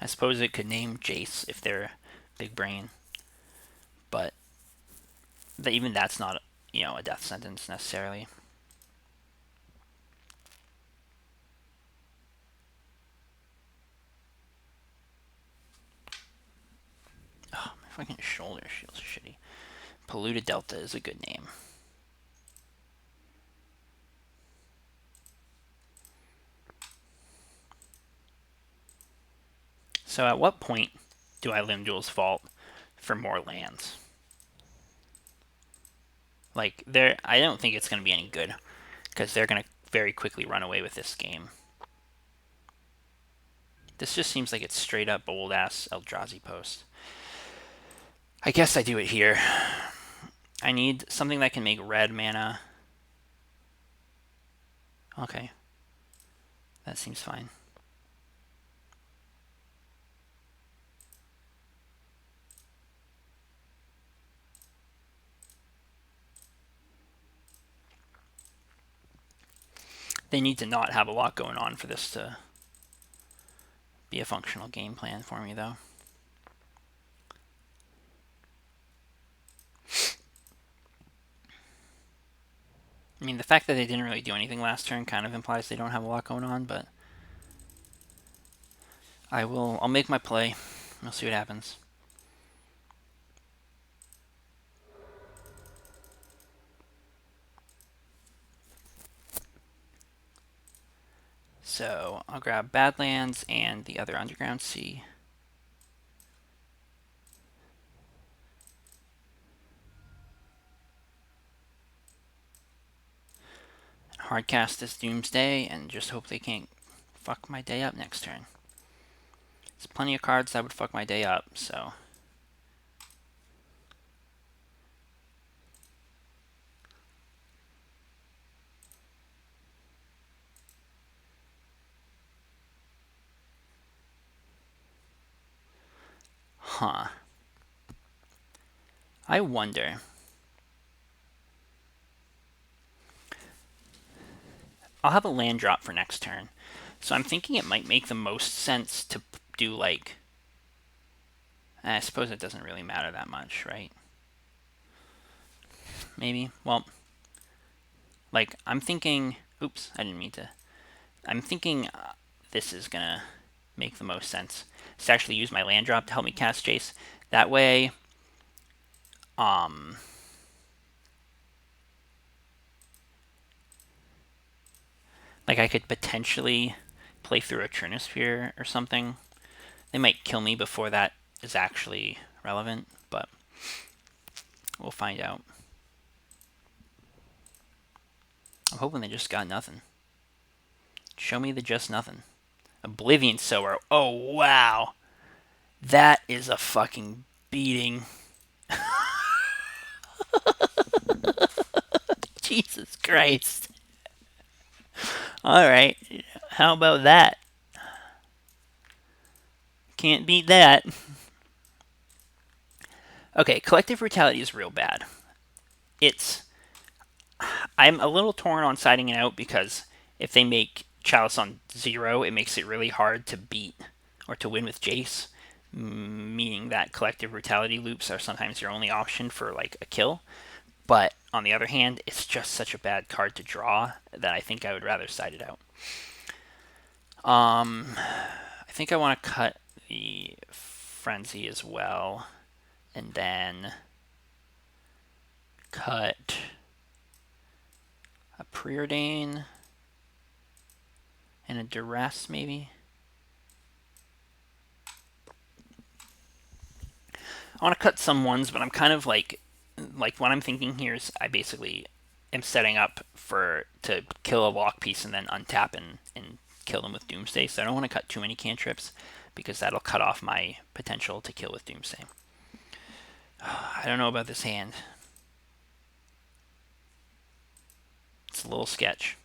Speaker 1: I suppose it could name Jace if they're big brain, but even that's not, a death sentence necessarily. Fucking shoulder shield's shitty. Polluted Delta is a good name. So at what point do I limb Duel's Vault for more lands? Like, I don't think it's going to be any good, because they're going to very quickly run away with this game. This just seems like it's straight up old-ass Eldrazi post. I guess I do it here. I need something that can make red mana. Okay. That seems fine. They need to not have a lot going on for this to be a functional game plan for me, though. I mean, the fact that they didn't really do anything last turn kind of implies they don't have a lot going on, but I'll make my play. We'll see what happens. So I'll grab Badlands and the other Underground Sea. Hardcast this Doomsday and just hope they can't fuck my day up next turn. There's plenty of cards that would fuck my day up, so. Huh. I wonder. I'll have a land drop for next turn. So I'm thinking it might make the most sense to do like... I suppose it doesn't really matter that much, right? Maybe. Well, like, I'm thinking... Oops, I didn't mean to... I'm thinking this is going to make the most sense. Is to actually use my land drop to help me cast Jace. That way... Like, I could potentially play through a Trinisphere or something. They might kill me before that is actually relevant, but we'll find out. I'm hoping they just got nothing. Show me the just nothing. Oblivion Sower. Oh, wow. That is a fucking beating. Jesus Christ. Alright. How about that? Can't beat that. Okay, Collective Brutality is real bad. I'm a little torn on siding it out because if they make Chalice on 0, it makes it really hard to beat or to win with Jace, meaning that Collective Brutality loops are sometimes your only option for like a kill. But on the other hand, it's just such a bad card to draw that I think I would rather side it out. I think I want to cut the Frenzy as well, and then cut a Preordain and a Duress, maybe. I want to cut some ones, but I'm kind of like what I'm thinking here is I basically am setting up to kill a lock piece and then untap and kill them with Doomsday. So I don't want to cut too many cantrips because that'll cut off my potential to kill with Doomsday. I don't know about this hand. It's a little sketch.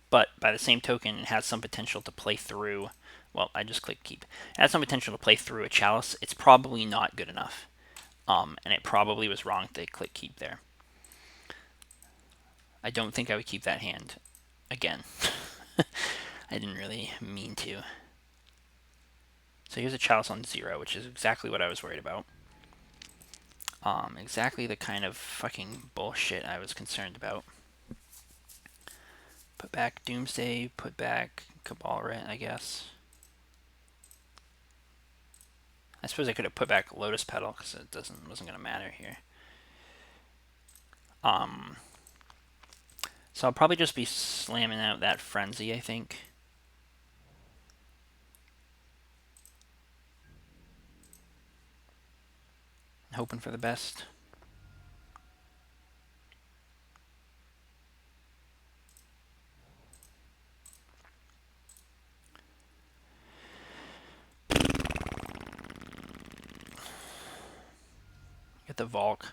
Speaker 1: But by the same token, it has some potential to play through. Well, I just clicked keep. It has some potential to play through a Chalice. It's probably not good enough. And it probably was wrong to click keep there. I don't think I would keep that hand again. I didn't really mean to. So here's a Chalice on 0, which is exactly what I was worried about. Exactly the kind of fucking bullshit I was concerned about. Put back Doomsday, put back Cabal Ret, I guess. I suppose I could have put back Lotus Petal because it wasn't going to matter here. So I'll probably just be slamming out that Frenzy, I think. Hoping for the best. Get the Valk.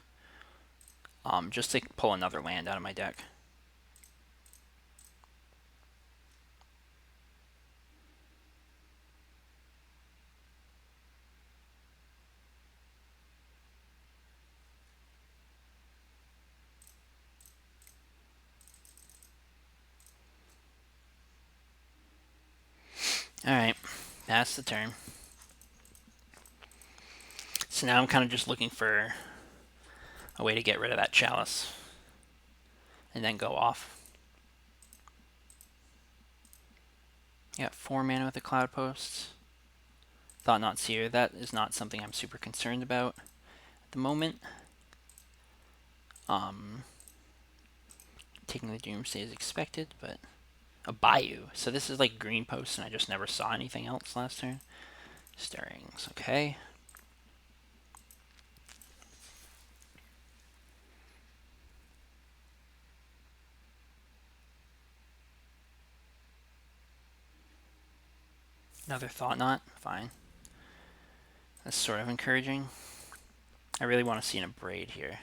Speaker 1: Just to pull another land out of my deck. Alright, that's the turn. So now I'm kind of just looking for a way to get rid of that Chalice. And then go off. I got 4 mana with the Cloud Posts. Thought Not Seer. That is not something I'm super concerned about at the moment. Taking the Doomsday is expected, but a Bayou. So this is like green posts, and I just never saw anything else last turn. Stirrings, okay. Another Thought Knot, fine. That's sort of encouraging. I really want to see an Abrade here.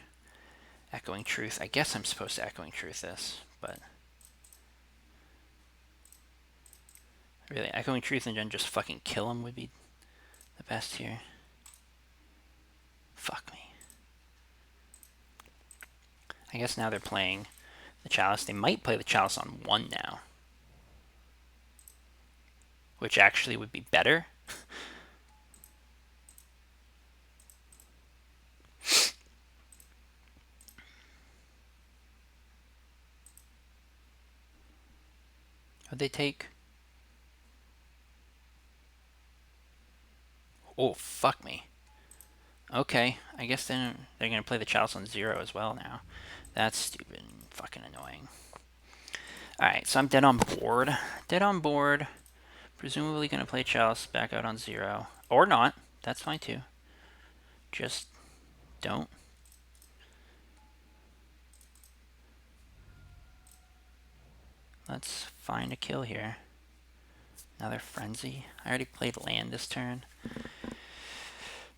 Speaker 1: Echoing Truth. I guess I'm supposed to Echoing Truth this, but really, Echoing Truth and then just fucking kill him would be the best here. Fuck me. I guess now they're playing the Chalice. They might play the Chalice on 1 now, which actually would be better. Would they take? Oh, fuck me. Okay, I guess then they're going to play the Chalice on 0 as well now. That's stupid and fucking annoying. Alright, so I'm dead on board. Dead on board. Presumably going to play Chalice back out on 0. Or not. That's fine too. Just don't. Let's find a kill here. Another Frenzy. I already played land this turn.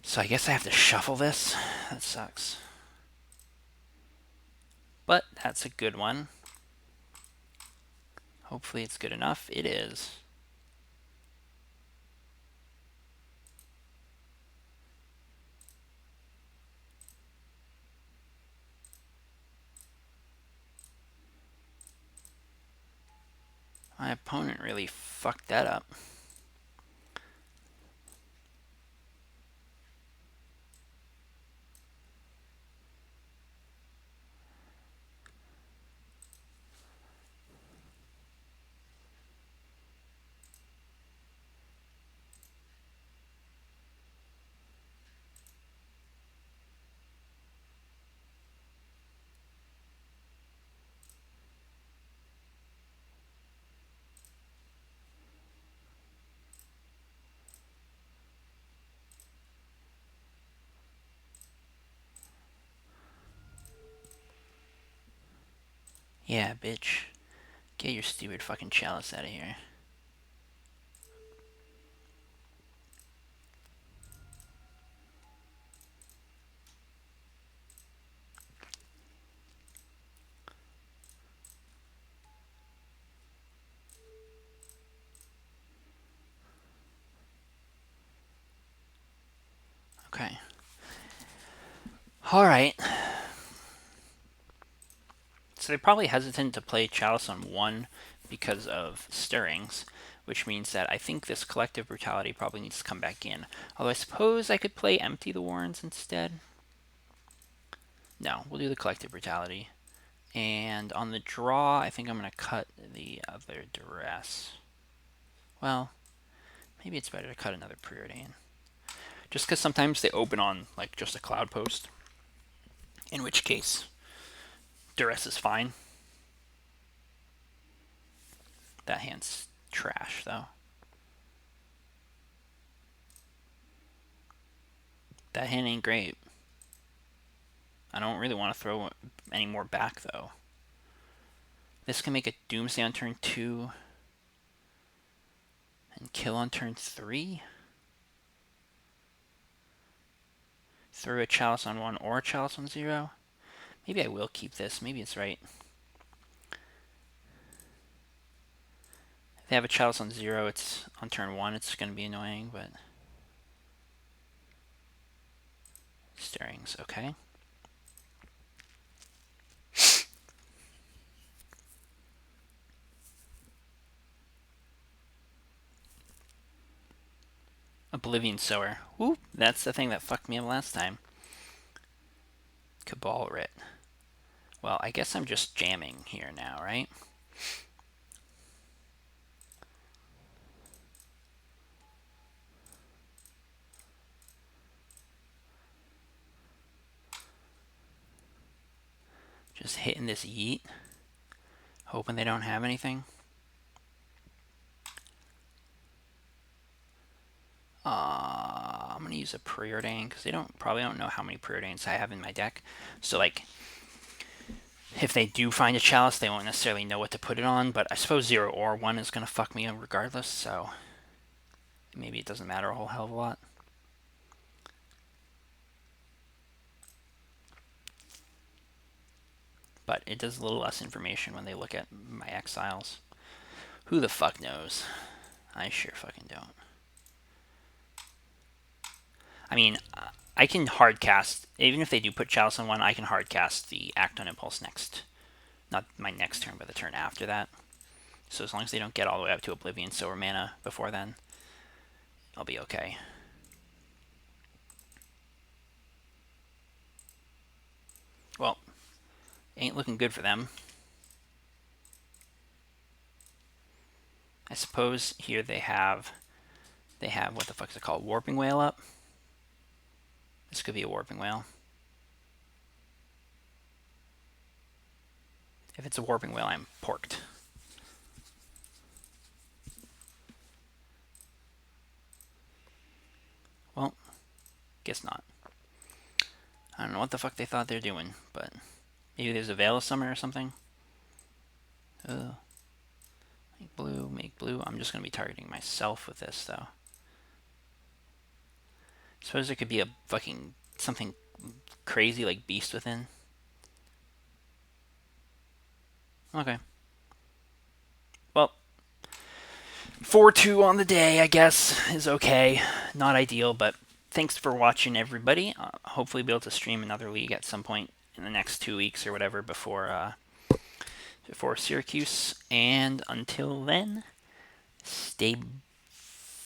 Speaker 1: So I guess I have to shuffle this. That sucks. But that's a good one. Hopefully it's good enough. It is. My opponent really fucked that up. Yeah, bitch. Get your stupid fucking Chalice out of here. Okay. Alright. So they're probably hesitant to play Chalice on 1 because of Stirrings, which means that I think this Collective Brutality probably needs to come back in. Although I suppose I could play Empty the Warrens instead. No, we'll do the Collective Brutality. And on the draw, I think I'm going to cut the other Duress. Well, maybe it's better to cut another Preordain. Just because sometimes they open on like just a cloud post, in which case duress is fine. That hand's trash though. That hand ain't great. I don't really want to throw any more back though. This can make a Doomsday on turn 2 and kill on turn 3. Throw a Chalice on 1 or a Chalice on 0. Maybe I will keep this. Maybe it's right. If they have a Chalice on 0, it's on turn 1. It's going to be annoying, but Stirring's okay. Oblivion Sower. Whoop, that's the thing that fucked me up last time. Cabal Writ. Well, I guess I'm just jamming here now, right? Just hitting this yeet. Hoping they don't have anything. I'm going to use a Preordain because they probably don't know how many Preordains I have in my deck. So, like, if they do find a Chalice, they won't necessarily know what to put it on, but I suppose 0 or 1 is going to fuck me up regardless, so maybe it doesn't matter a whole hell of a lot. But it does a little less information when they look at my exiles. Who the fuck knows? I sure fucking don't. I mean, I can hard cast, even if they do put Chalice on 1, I can hard cast the Act on Impulse next. Not my next turn, but the turn after that. So as long as they don't get all the way up to Oblivion Sower mana before then, I'll be okay. Well, ain't looking good for them. I suppose here they have what the fuck is it called? Warping Whale up. This could be a Warping Whale. If it's a Warping Whale, I'm porked. Well, guess not. I don't know what the fuck they thought they're doing, but maybe there's a Veil of Summer or something. Make blue, make blue. I'm just going to be targeting myself with this, though. Suppose there could be a fucking something crazy like Beast Within. Okay. Well, 4-2 on the day, I guess, is okay. Not ideal, but thanks for watching, everybody. Hopefully be able to stream another league at some point in the next 2 weeks or whatever before Syracuse. And until then, stay